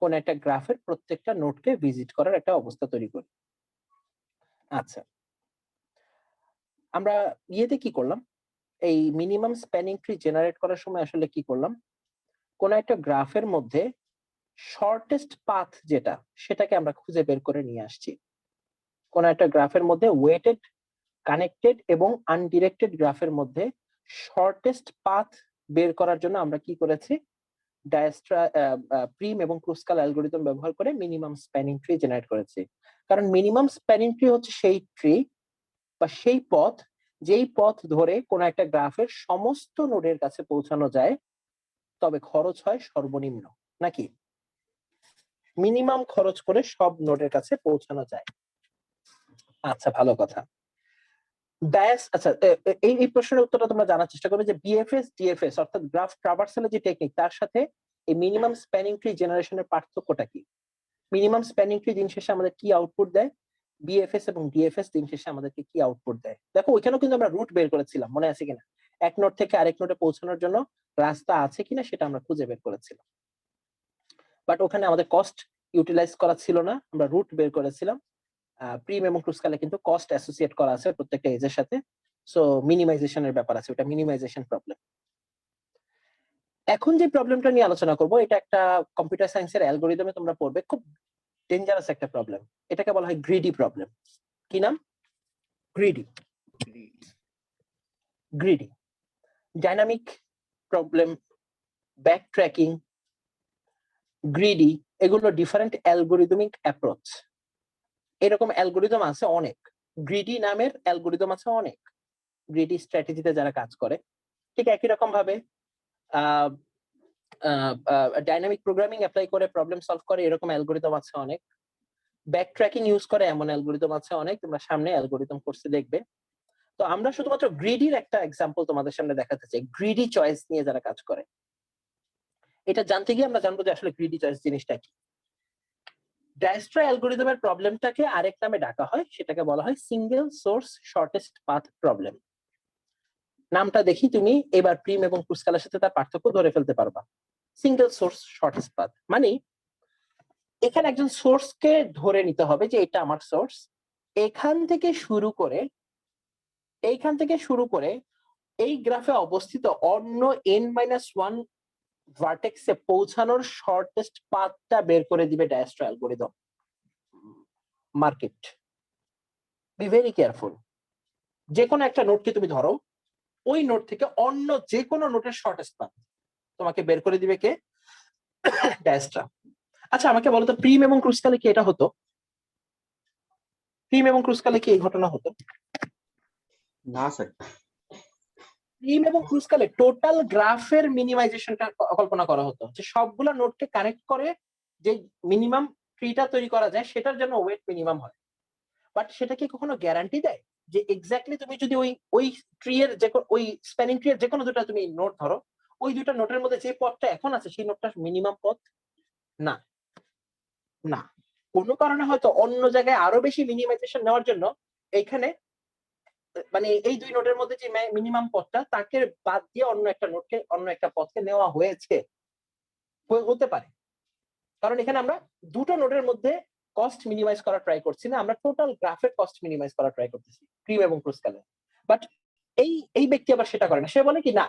কোন একটা গ্রাফের প্রত্যেকটা নোডকে ভিজিট করার একটা অবস্থা তৈরি করি। আচ্ছা, আমরা ইয়েতে কি করলাম, এই মিনিমাম স্প্যানিং ট্রি জেনারেট করার সময় আসলে কি করলাম, কোন একটা গ্রাফের মধ্যে শর্টেস্ট পাথ যেটা সেটাকে আমরা খুঁজে বের করে নিয়ে আসছি। কোন একটা গ্রাফের মধ্যে ওয়েটেড, কানেক্টেড এবং আনডিরেক্টেড গ্রাফের মধ্যে শর্টেস্ট পাথ বের করার জন্য আমরা কি করেছি, ডায়াস্ট্রা প্রিম এবং ক্রুস্কাল অ্যালগরিদম ব্যবহার করে মিনিমাম স্প্যানিং ট্রি জেনারেট করেছি। কারণ মিনিমাম স্প্যানিং ট্রি হচ্ছে সেই ট্রি বা সেই পথ যেই পথ ধরে কোন একটা গ্রাফের সমস্ত নোডের কাছে পৌঁছানো যায়, তবে খরচ হয় সর্বনিম্ন, নাকি মিনিমাম খরচ করে সব নোডের কাছে পৌঁছানো যায়। আচ্ছা, ভালো কথা। আচ্ছা, এই প্রশ্নের উত্তরটা তোমরা জানার চেষ্টা করবে যে বিএফএস ডিএফএস অর্থাৎ গ্রাফ ট্রাভার্সালের যে টেকনিক তার সাথে এই মিনিমাম স্প্যানিং ট্রি জেনারেশনের পার্থক্যটা কি। মিনিমাম স্প্যানিং ট্রি দিন শেষে আমাদের কি আউটপুট দেয়, বিএফএস এবং ডিএফএস দিন শেষে আমাদেরকে কি আউটপুট দেয়। দেখো ওইখানেও কিন্তু আমরা রুট বের করেছিলাম, মনে আছে কিনা, এক নোড থেকে আরেক নোডে পৌঁছানোর জন্য রাস্তা আছে কিনা সেটা আমরা খুঁজে বের করেছিলাম। বাট ওখানে আমাদের কস্ট ইউটিলাইজ করা ছিল না, আমরা রুট বের করেছিলাম। প্রিম এবং ক্রুস্কালে কিন্তু কস্ট অ্যাসোসিয়েট করা আছে প্রত্যেকটা এজের সাথে, সো মিনিমাইজেশনের ব্যাপার আছে, ওটা মিনিমাইজেশন প্রবলেম। এখন যে প্রবলেমটা নিয়ে আলোচনা করব এটা একটা কম্পিউটার সায়েন্সের অ্যালগরিদমে তোমরা পড়বে, খুব ডেঞ্জারাস একটা প্রবলেম। এটাকে বলা হয় গ্রিডি প্রবলেম। কি নাম? Greedy. Greedy dynamic problem, back tracking, greedy, এগুলো ডিফারেন্ট অ্যালগরিদমিক অ্যাপ্রোচ। এরকম অ্যালগরিদম আছে অনেক, গ্রিডি নামের অ্যালগরিদম আছে অনেক, গ্রিডি স্ট্র্যাটেজিতে যারা কাজ করে। ঠিক একই রকম ভাবে ডাইনামিক প্রোগ্রামিং অ্যাপ্লাই করে প্রবলেম সলভ করে এরকম অ্যালগরিদম আছে অনেক, ব্যাক ট্র্যাকিং ইউজ করে এমন অ্যালগরিদম আছে অনেক, তোমরা সামনে অ্যালগরিদম কোর্সে দেখবে। তো আমরা শুধুমাত্র গ্রিডির একটা এক্সাম্পল তোমাদের সামনে দেখাতে চাই, গ্রিডি চয়েস নিয়ে যারা কাজ করে। এটা জানতে গিয়ে আমরা জানবো যে আসলে গ্রিডি চয়েস জিনিসটা কি। ডায়াস্ট্রা অ্যালগরিদমের প্রবলেমটাকে আরেক নামে ডাকা হয়, সেটাকে বলা হয় single source shortest path problem. নামটা দেখি তুমি এবার প্রিম এবং ক্রুস্কালের সাথে তার পার্থক্য ধরে ফেলতে পারবা। সিঙ্গেল সোর্স শর্টেস্ট পাথ মানে এখানে একজন সোর্সকে ধরে নিতে হবে যে এটা আমার সোর্স, এইখান থেকে শুরু করে এই গ্রাফে অবস্থিত অন্য n-1 ভার্টেক্সে পৌঁছানোর শর্টেস্ট পাথটা বের করে দিবে Dijkstra algorithm. Market, be very careful. যে কোনো একটা নোটকে তুমি ধরো, ওই নোট থেকে অন্য যে কোনো নোটের শর্টেস্ট পাথ তোমাকে বের করে দিবে কে? ডায়াস্ট্রা। আচ্ছা আমাকে বলো তো, প্রিম এবং ক্রুস্কালে কি এটা হতো? প্রিম এবং ক্রুস্কালে কি এই ঘটনা হতো? না স্যার। প্রিম এবং ক্রুস্কালে টোটাল গ্রাফের মিনিমাইজেশনটা কল্পনা করা হতো, যে সবগুলা নোটকে কানেক্ট করে যে মিনিমাম ট্রিটা তৈরি করা যায় সেটার জন্য ওয়েট মিনিমাম হয়। বাট সেটা কি কখনো গ্যারান্টি দেয় যে এক্স্যাক্টলি তুমি যদি ওই ট্রি এর ওই স্প্যানিং ট্রি এর যে কোনো দুটো তুমি নোট ধরো, ওই দুটো নোটের মধ্যে যে পথটা এখন আছে সেই নোটটা মিনিমাম পথ? না, না। কোনো কারণে হয়তো অন্য জায়গায় আরো বেশি মিনিমাইজেশন নেওয়ার জন্য এইখানে মানে এই দুই নোটের মধ্যে যে মিনিমাম পথটা তাকে বাদ দিয়ে অন্য একটা পথকে নেওয়া হয়েছে, হতে পারে। কারণ এখানে আমরা দুটো নোটের মধ্যে কস্ট মিনিমাইজ করা ট্রাই করছি না, আমরা টোটাল গ্রাফের কস্ট মিনিমাইজ করা ট্রাই করতেছি প্রিম এবং ক্রুস্কালে। বাট এই ব্যক্তি আবার সেটা করে না, সে বলে কি না,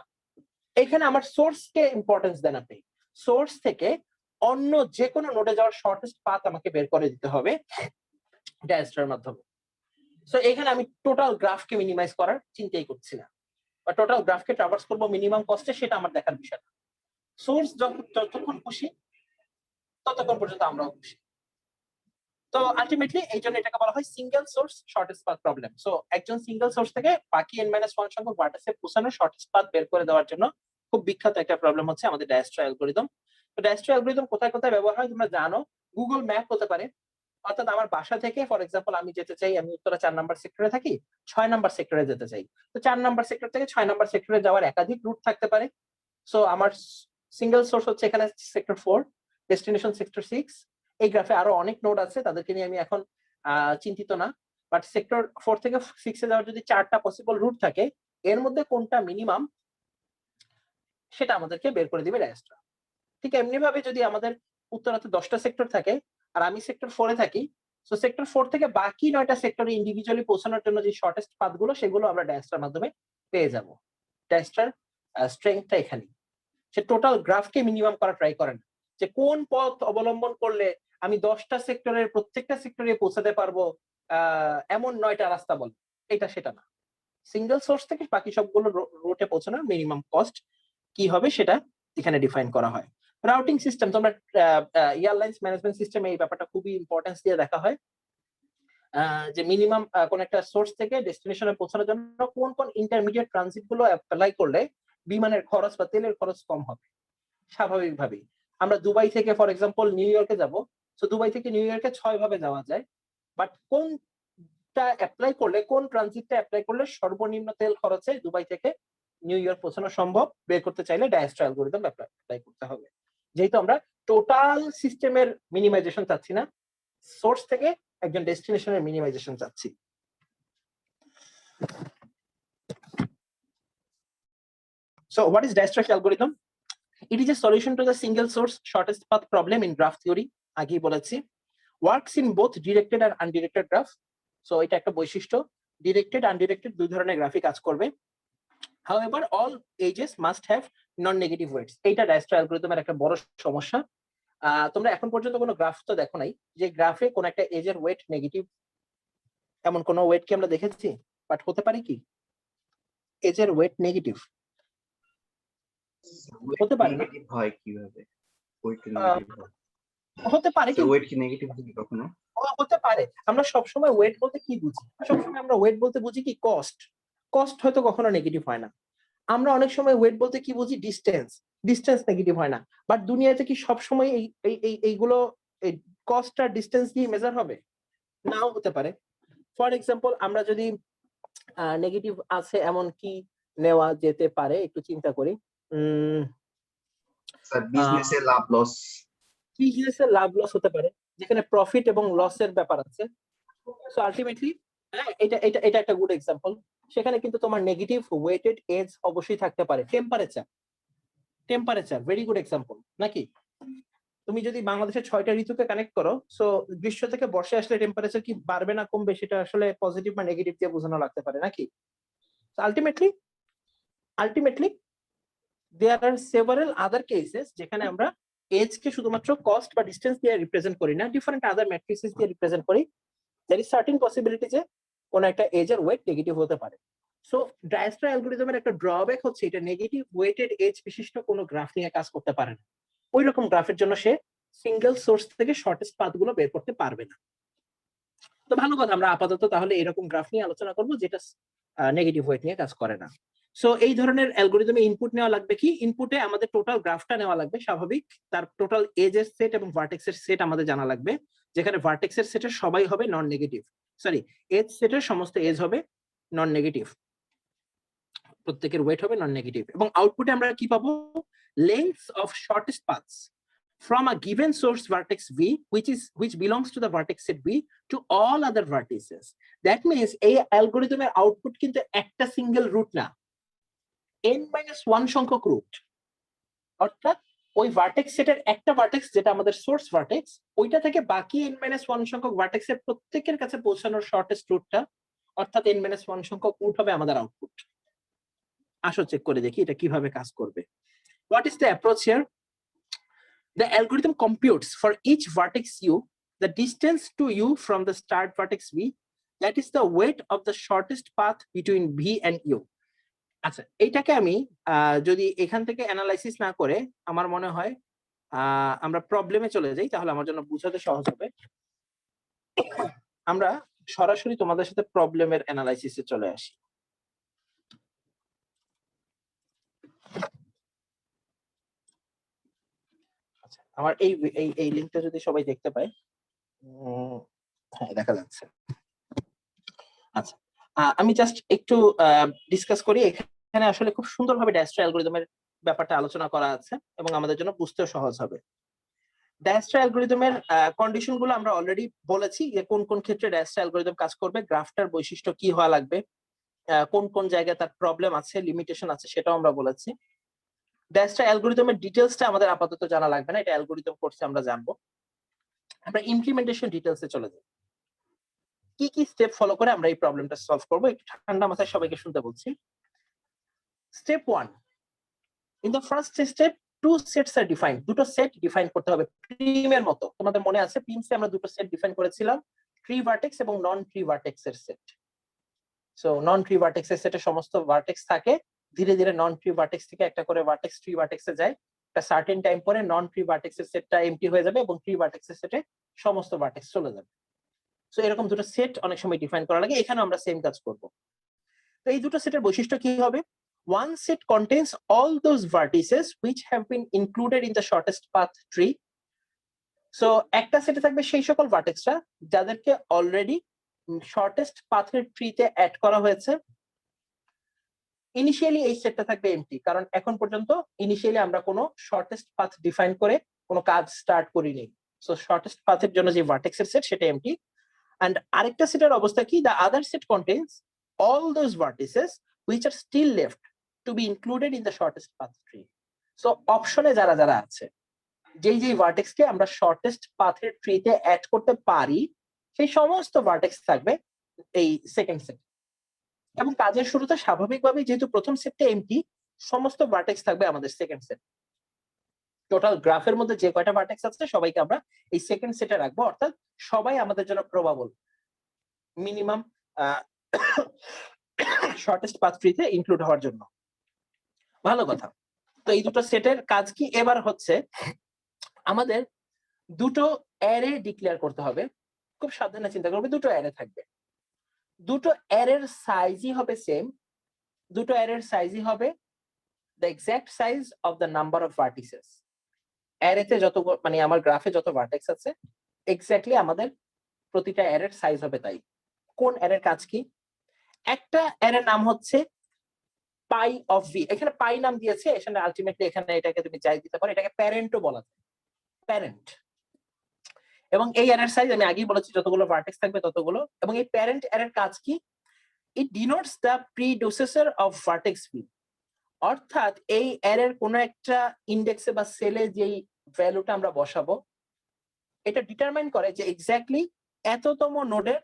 এখানে আমার সোর্সকে ইম্পর্টেন্স দেন আপনি, সোর্স থেকে অন্য যে কোনো নোটে যাওয়ার শর্টেস্ট পাথ আমাকে বের করে দিতে হবে ডায়াস্ট্রার মাধ্যমে। সো এখানে আমি টোটাল গ্রাফকে মিনিমাইজ করার চিন্তাই করছি না, বা টোটাল গ্রাফকে ট্রাভার্স করবো মিনিমাম কস্টে, সেটা আমার দেখার বিষয় না। সোর্স যতক্ষণ খুশি ততক্ষণ পর্যন্ত আমরাও খুশি। তো আলটিমেটলি এই জন্য এটাকে বলা হয় single source shortest path problem. So একজন সিঙ্গেল সোর্স থেকে বাকি n-1 সংখ্যক ভার্টেক্সে পৌঁছানোর শর্টেস্ট পাথ বের করে দেওয়ার জন্য খুব বিখ্যাত একটা প্রবলেম হচ্ছে আমাদের ডায়াস্ট্রা অ্যালগরিদম। তো ডায়াস্ট্রা অ্যালগরিদম কোথায় কোথায় ব্যবহার হয় তোমরা জানো, গুগল ম্যাপ হতে পারে। অর্থাৎ আমার বাসা থেকে ফর এক্সাম্পল আমি যেতে চাই, আমি উত্তরা 4 নাম্বার সেক্টরে থাকি, 6 নাম্বার সেক্টরে যেতে চাই, তো 4 নাম্বার সেক্টর থেকে 6 নাম্বার সেক্টরে যাওয়ার একাধিক রুট থাকতে পারে। সো আমার সিঙ্গেল সোর্স হচ্ছে এখানে সেক্টর 4, ডেস্টিনেশন সেক্টর 6। এই গ্রাফে আরো অনেক নোড আছে, তাদেরকে নিয়ে আমি এখন চিন্তিত না। বাট সেক্টর 4 থেকে 6 এ যাওয়ার যদি 4টা পসিবল রুট থাকে, এর মধ্যে কোনটা মিনিমাম সেটা আমাদেরকে বের করে দিবে ডায়াস্ট্রা। ঠিক এমনি ভাবে যদি আমাদের উত্তরাতে 10টা সেক্টর থাকে আর আমি সেক্টর 4-এ থাকি, সো সেক্টর 4 থেকে বাকি 9টা সেক্টরে ইন্ডিভিজুয়ালি পৌঁছানোর জন্য যে শর্টেস্ট পাথগুলো সেগুলো আমরা ডায়াস্ট্রার মাধ্যমে পেয়ে যাব। ডায়াস্ট্রার স্ট্রেংথটা এখানে। সে টোটাল গ্রাফকে মিনিমাম করা ট্রাই করে না, যে কোন পথ অবলম্বন করলে আমি 10টা সেক্টরের প্রত্যেকটা সেক্টরে পৌঁছাতে পারবো এমন 9টা রাস্তা বল, এটা সেটা না। সিঙ্গেল সোর্স থেকে বাকি সবগুলো রুটে পৌঁছানোর মিনিমাম কস্ট কি হবে সেটা এখানে ডিফাইন করা হয়। রাউটিং সিস্টেম, তোমরা এয়ারলাইন্স ম্যানেজমেন্ট সিস্টেমে এই ব্যাপারটা খুবই ইম্পর্টেন্স দিয়ে দেখা হয়, যে মিনিমাম কোন একটা সোর্স থেকে ডেস্টিনেশনে পৌঁছানোর জন্য কোন কোন ইন্টারমিডিয়েট ট্রানজিট গুলো অ্যাপ্লাই করলে বিমানের খরচ বা তেলের খরচ কম হবে। স্বাভাবিকভাবেই আমরা দুবাই থেকে ফর এক্সাম্পল নিউ ইয়র্কে যাব, তো দুবাই থেকে নিউ ইয়র্কে 6 ভাবে যাওয়া যায়, বাট কোনটা অ্যাপ্লাই করলে, কোন ট্রানজিটটা অ্যাপ্লাই করলে সর্বনিম্ন তেল খরচে দুবাই থেকে নিউ ইয়র্ক পৌঁছানো সম্ভব বের করতে চাইলে ডায়াস্ট্রা অ্যালগরিদম অ্যাপ্লাই করতে হবে। যেহেতু আমরা টোটাল সিস্টেমের মিনিমাইজেশন চাচ্ছি না, সোর্স থেকে একজন ডেস্টিনেশনের মিনিমাইজেশন চাচ্ছি। So what is Dijkstra's algorithm? It is a solution to the single source shortest path problem in graph theory. আগেই বলেছি, works in both directed and undirected graph. So এটা একটা বৈশিষ্ট্য, ডিরেক্টেড আনডিরেক্টেড দুই ধরনের গ্রাফই কাজ করবে। However, all edges must have non-negative weights. এইটা Dijkstra অ্যালগরিদমের একটা বড় সমস্যা। তোমরা এখন পর্যন্ত কোনো গ্রাফ তো দেখো নাই যে গ্রাফে কোন একটা এজের ওয়েট নেগেটিভ, এমন কোন ওয়েট কি আমরা দেখেছি? বাট হতে পারে কি এজের ওয়েট নেগেটিভ? হতে পারে না। নেগেটিভ হয় কিভাবে? ওয়েট নেগেটিভ হয়, হতে পারে তো কিন্তু ওয়েট কি নেগেটিভ হয় কখনো? হতে পারে। আমরা সবসময় ওয়েট বলতে কি বুঝি? সবসময় আমরা ওয়েট বলতে বুঝি কি কস্ট। কস্ট হয়তো কখনো নেগেটিভ হয় না। আমরা অনেক সময় ওয়েট বলতে কি বুঝি? ডিস্টেন্স। ডিস্টেন্স নেগেটিভ হয় না। বাট দুনিয়াতে কি সবসময় এইগুলো কস্ট আর ডিস্টেন্স দিয়ে মেজার হবে? নাও হতে পারে। ফর এক্সাম্পল আমরা যদি নেগেটিভ আছে এমন কি নেওয়া যেতে পারে, একটু চিন্তা করি। স্যার বিজনেসে লাভ লস, বিজনেসের লাভ লস হতে পারে, যেখানে প্রফিট এবং লসের ব্যাপার আছে। সো আলটিমেটলি এটা এটা এটা একটা গুড এক্সাম্পল। সেখানে কিন্তু তোমার নেগেটিভ ওয়েটেড এজ অবশ্যই থাকতে পারে। টেম্পারেচার ভেরি গুড এক্সাম্পল নাকি? তুমি যদি বাংলাদেশের 6টা ঋতুকে কানেক্ট করো, সো গ্রীষ্ম থেকে বর্ষায় আসলে টেম্পারেচার কি বাড়বে না কমবে সেটা আসলে পজিটিভ বা নেগেটিভ দিয়ে বোঝানো লাগতে পারে নাকি? Ultimately there are several other cases যেখানে আমরা এজ কে শুধুমাত্র কস্ট বা ডিস্টেন্স দিয়ে রিপ্রেজেন্ট করি না, ডিফারেন্ট আদার ম্যাট্রিক্সেস দিয়ে রিপ্রেজেন্ট করি। there is certain possibility যে কোন একটা এজের ওয়েট নেগেটিভ হতে পারে। সো Dijkstra অ্যালগরিদমের একটা ড্রব্যাক হচ্ছে এটা নেগেটিভ ওয়েটেড এজ বিশিষ্ট কোনো গ্রাফ নিয়ে কাজ করতে পারে না। ওই রকম গ্রাফের জন্য সে সিঙ্গেল সোর্স থেকে শর্টেস্ট পাথ গুলো বের করতে পারবে না। তো ভালো কথা, আমরা আপাতত তাহলে এরকম গ্রাফ নিয়ে আলোচনা করব যেটা নেগেটিভ ওয়েট নিয়ে কাজ করে না। সো এই ধরনের অ্যালগরিদমে ইনপুট নেওয়া লাগবে কি? ইনপুটে আমাদের টোটাল গ্রাফটা নেওয়া লাগবে স্বাভাবিক, তার টোটাল এজের সেট এবং ভার্টেক্সের সেট আমাদের জানা লাগবে, যেখানে ভার্টেক্সের সেটের সবাই হবে নন নেগেটিভ, সরি এজ সেটের সমস্ত এজ হবে নন নেগেটিভ, প্রত্যেকের ওয়েট হবে নন নেগেটিভ। এবং আউটপুটে আমরা কি পাবো? Lengths of shortest paths from a given source vertex v which belongs to the vertex set v to all other vertices. That means এই অ্যালগরিদমের আউটপুট কিন্তু একটা সিঙ্গেল রুট না, n-1 সংখ্যক রুট। অর্থাৎ ওই ভার্টেক্স সেটের একটা ভার্টেক্স যেটা আমাদের সোর্স ভার্টেক্স, ওইটা থেকে বাকি n-1 সংখ্যক ভার্টেক্সের প্রত্যেকের কাছে পৌঁছানোর শর্টেস্ট রুটটা, অর্থাৎ n-1 সংখ্যক রুট হবে আমাদের আউটপুট। আসো চেক করে দেখি এটা কিভাবে কাজ করবে। What is the approach here? The algorithm computes for each vertex u the distance to u from the start vertex v, that is the weight of the shortest path between v and u. আচ্ছা, এইটাকে আমি যদি এখান থেকে analysis না করে আমার মনে হয় আমরা প্রবলেমে চলে যাই, তাহলে আমার জন্য বুঝাতে সহজ হবে। আমরা সরাসরি তোমাদের সাথে প্রবলেমের অ্যানালাইসিসে চলে আসি। আমার এই লিংকটা যদি সবাই দেখতে পায়, হ্যাঁ দেখা যাচ্ছে। আচ্ছা, আমি জাস্ট একটু ডিসকাস করি। এখানে আসলে খুব সুন্দরভাবে Dijkstra অ্যালগরিদমের ব্যাপারটা আলোচনা করা আছে এবং আমাদের জন্য বুঝতেও সহজ হবে। Dijkstra অ্যালগরিদমের কন্ডিশন গুলো আমরা অলরেডি বলেছি যে কোন কোন ক্ষেত্রে Dijkstra অ্যালগরিদম কাজ করবে, গ্রাফটার বৈশিষ্ট্য কি হওয়া লাগবে, কোন কোন জায়গায় তার প্রবলেম আছে, লিমিটেশন আছে, সেটাও আমরা বলেছি। ড্যাশটা অ্যালগরিদমের ডিটেইলসটা আমাদের আপাতত জানা লাগবে না, এটা অ্যালগরিদম কোর্সে আমরা জানবো। আমরা ইমপ্লিমেন্টেশন ডিটেইলসে চলে যাই। কি কি স্টেপ ফলো করে আমরা এই প্রবলেমটা সলভ করব, একটু ঠান্ডা মাথায় সবাইকে শুনতে বলছি। Step 1, in the first step two sets are defined, দুটো সেট ডিফাইন করতে হবে প্রিমের মতো। তোমাদের মনে আছে প্রিমসে আমরা দুটো সেট ডিফাইন করেছিলাম, ট্রি ভার্টেক্স এবং নন ট্রি ভার্টেক্স এর সেট। সো নন ট্রি ভার্টেক্স এর সেটে সমস্ত ভার্টেক্স থাকে, ধীরে ধীরে নন ট্রি ভার্টেক্স থেকে একটা করে ভার্টেক্স ট্রি ভার্টেক্সে যায়, একটা সার্টেন টাইম পরে নন ট্রি ভার্টেক্স এর সেটটা এমটি হয়ে যাবে এবং ট্রি ভার্টেক্স এর সেটে সমস্ত ভার্টেক্স চলে যাবে। সো এরকম দুটো সেট অনেক সময় ডিফাইন করা লাগে, এখানে আমরা সেম কাজ করব। তো এই দুটো সেটের বৈশিষ্ট্য কি হবে? One set contains all those vertices which have been included in the shortest path tree. So একটা সেটে থাকবে সেই সকল ভার্টেক্সরা যাদেরকে অলরেডি শর্টেস্ট পাথের ট্রিতে অ্যাড করা হয়েছে। ইনিশিয়ালি এই সেটটা থাকবে এমটি, কারণ এখন পর্যন্ত ইনিশিয়ালি আমরা কোনো শর্টেস্ট পাথ ডিফাইন করে কোনো কাজ স্টার্ট করিনি। সো শর্টেস্ট পাথের জন্য যে ভার্টেক্সের সেট সেটা এমটি। And আরেকটা সেটের অবস্থা কি? The other set contains all those vertices which are still left to be included in the shortest path tree. So অপশনে যারা যারা আছে, যেই ভার্টেক্সকে আমরা শর্টেস্ট পাথের ট্রিতে অ্যাড করতে পারি, সেই সমস্ত ভার্টেক্স থাকবে এই সেকেন্ড সেট। এবং কাজের শুরুতে স্বাভাবিকভাবে যেহেতু প্রথম সেটটা এমটি, সমস্ত ভার্টেক্স থাকবে আমাদের সেকেন্ড সেট। টোটাল গ্রাফের মধ্যে যে কয়টা ভার্টেক্স আছে সবাইকে আমরা এই সেকেন্ড সেটে রাখবো, অর্থাৎ সবাই আমাদের জন্য প্রবাবল মিনিমাম শর্টেস্ট পাথ ট্রিতে ইনক্লুড হওয়ার জন্য। ভালো কথা। তো এই দুটো সেটের কাজ কি? এবার হচ্ছে আমাদের দুটো অ্যারে ডিক্লেয়ার করতে হবে। খুব সাবধানে চিন্তা করবে, দুটো অ্যারে থাকবে, দুটো অ্যারের সাইজই হবে সেম, দুটো অ্যারের সাইজই হবে the exact size of the number of vertices. অ্যারেতে যত মানে আমার গ্রাফে যত ভার্টেক্স আছে এক্স্যাক্টলি আমাদের প্রতিটা অ্যারের সাইজ হবে তাই। কোন অ্যারের কাজ কি? একটা অ্যারের নাম হচ্ছে পাই অফ ভি, এখানে পাই নাম দিয়েছে, এখানে আলটিমেটলি এখানে এটাকে তুমি যাই দিতে পারো, এটাকে প্যারেন্টও বলা যায়, প্যারেন্ট। এবং এই অ্যারের সাইজ আমি আগেই বলেছি যতগুলো ভার্টেক্স থাকবে ততগুলো। এবং এই প্যারেন্ট অ্যারের কাজ কি? It denotes the predecessor of vertex V, অর্থাৎ এই অ্যারের কোনো একটা ইন্ডেক্সে বা সেলে যেই ভ্যালুটা আমরা বসাবো, এটা ডিটারমাইন করে যে এক্স্যাক্টলি এততম নোডের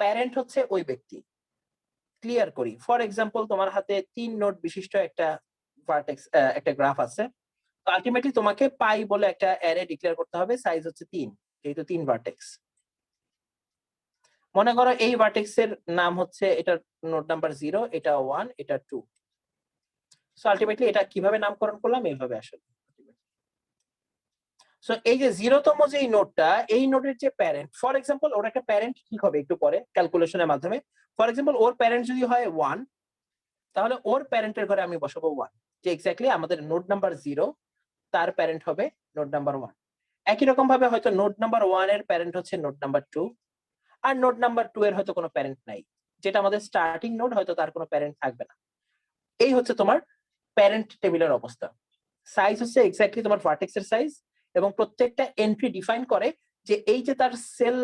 প্যারেন্ট হচ্ছে ওই ব্যক্তি। ক্লিয়ার করি, ফর এক্সাম্পল তোমার হাতে 3 নোড বিশিষ্ট একটা ভার্টেক্স একটা গ্রাফ আছে, তো আলটিমেটলি তোমাকে পাই বলে একটা অ্যারে ডিক্লেয়ার করতে হবে, সাইজ হচ্ছে 3, যেহেতু 3 ভার্টেক্স। মনে করো এই ভার্টেক্স এর নাম হচ্ছে, এটা নোড নাম্বার 0, এটা 1, এটা 2। সো আলটিমেটলি এটা কিভাবে নামকরণ করলাম? এইভাবে আসলে। সো এই যে 0তম যে নোডটা, এই নোডের যে প্যারেন্ট, ফর এক্সাম্পল ওর একটা প্যারেন্ট ঠিক হবে একটু পরে ক্যালকুলেশনের মাধ্যমে। ফর এক্সাম্পল ওর প্যারেন্ট যদি হয় 1, তাহলে ওর প্যারেন্টের ঘরে আমি বসাবো 1, যে এক্স্যাক্টলি আমাদের নোড নাম্বার 0 তার প্যারেন্ট হবে নোড নাম্বার 1। একই রকম ভাবে হয়তো নোড নাম্বার 1 এর প্যারেন্ট হচ্ছে নোড নাম্বার 2, আর নোড নাম্বার 2 এর হয়তো কোনো প্যারেন্ট নাই, যেটা আমাদের স্টার্টিং নোড, হয়তো তার কোনো প্যারেন্ট থাকবে না। এই হচ্ছে তোমার প্যারেন্ট টেবিলের অবস্থা। সাইজ হচ্ছে এক্স্যাক্টলি তোমার ভার্টেক্সের সাইজ, এবং প্রত্যেকটা এন্ট্রি ডিফাইন করে যে এই যে তার সেল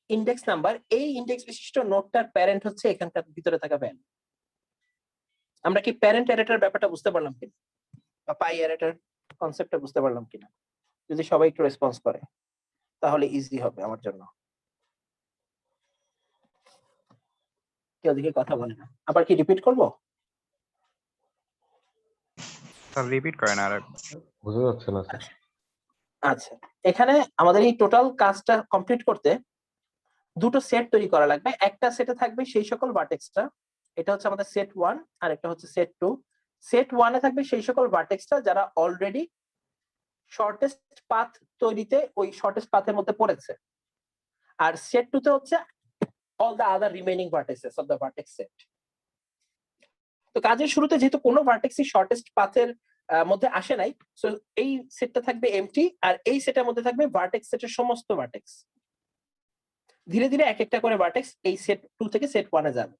ইন্ডেক্স নাম্বার, এই ইন্ডেক্স বিশিষ্ট নোডটার প্যারেন্ট হচ্ছে এখানকার ভিতরে থাকা ভ্যালু। আমরা কি প্যারেন্ট অ্যারেটার ব্যাপারটা বুঝতে পারলাম কিনা, বা পাই অ্যারেটার কনসেপ্টটা বুঝতে পারলাম কিনা? যদি সবাই একটু রেসপন্স করে তাহলে ইজি হবে আমার জন্য। কেউ দিকে কথা বলে না, আবার কি রিপিট করব? স্যার রিপিট করেন আর বোঝা যাচ্ছে না স্যার। আচ্ছা, এখানে আমাদের এই টোটাল কাজটা কমপ্লিট করতে দুটো সেট তৈরি করা লাগবে। একটা সেটে থাকবে সেই সকল ভার্টেক্সটা, এটা হচ্ছে আমাদের সেট 1, আর একটা হচ্ছে সেট 2। সেট 1 এ থাকবে সেই সকল ভার্টেক্সটা যারা অলরেডি শর্টেস্ট পাথ তৈরিতে ওই শর্টেস্ট পাথের মধ্যে পড়েছে, আর সেট 2 তে হচ্ছে all the other remaining vertices of the vertex set. তো কাজের শুরুতে যেহেতু কোনো ভার্টেক্সই শর্টেস্ট পাথের মধ্যে আসে নাই, সো এই সেটটা থাকবে এমটি, আর এই সেটের মধ্যে থাকবে ভার্টেক্স সেটের সমস্ত ভার্টেক্স। ধীরে ধীরে এক একটা করে ভার্টেক্স এই সেট 2 থেকে সেট 1 এ যাবে।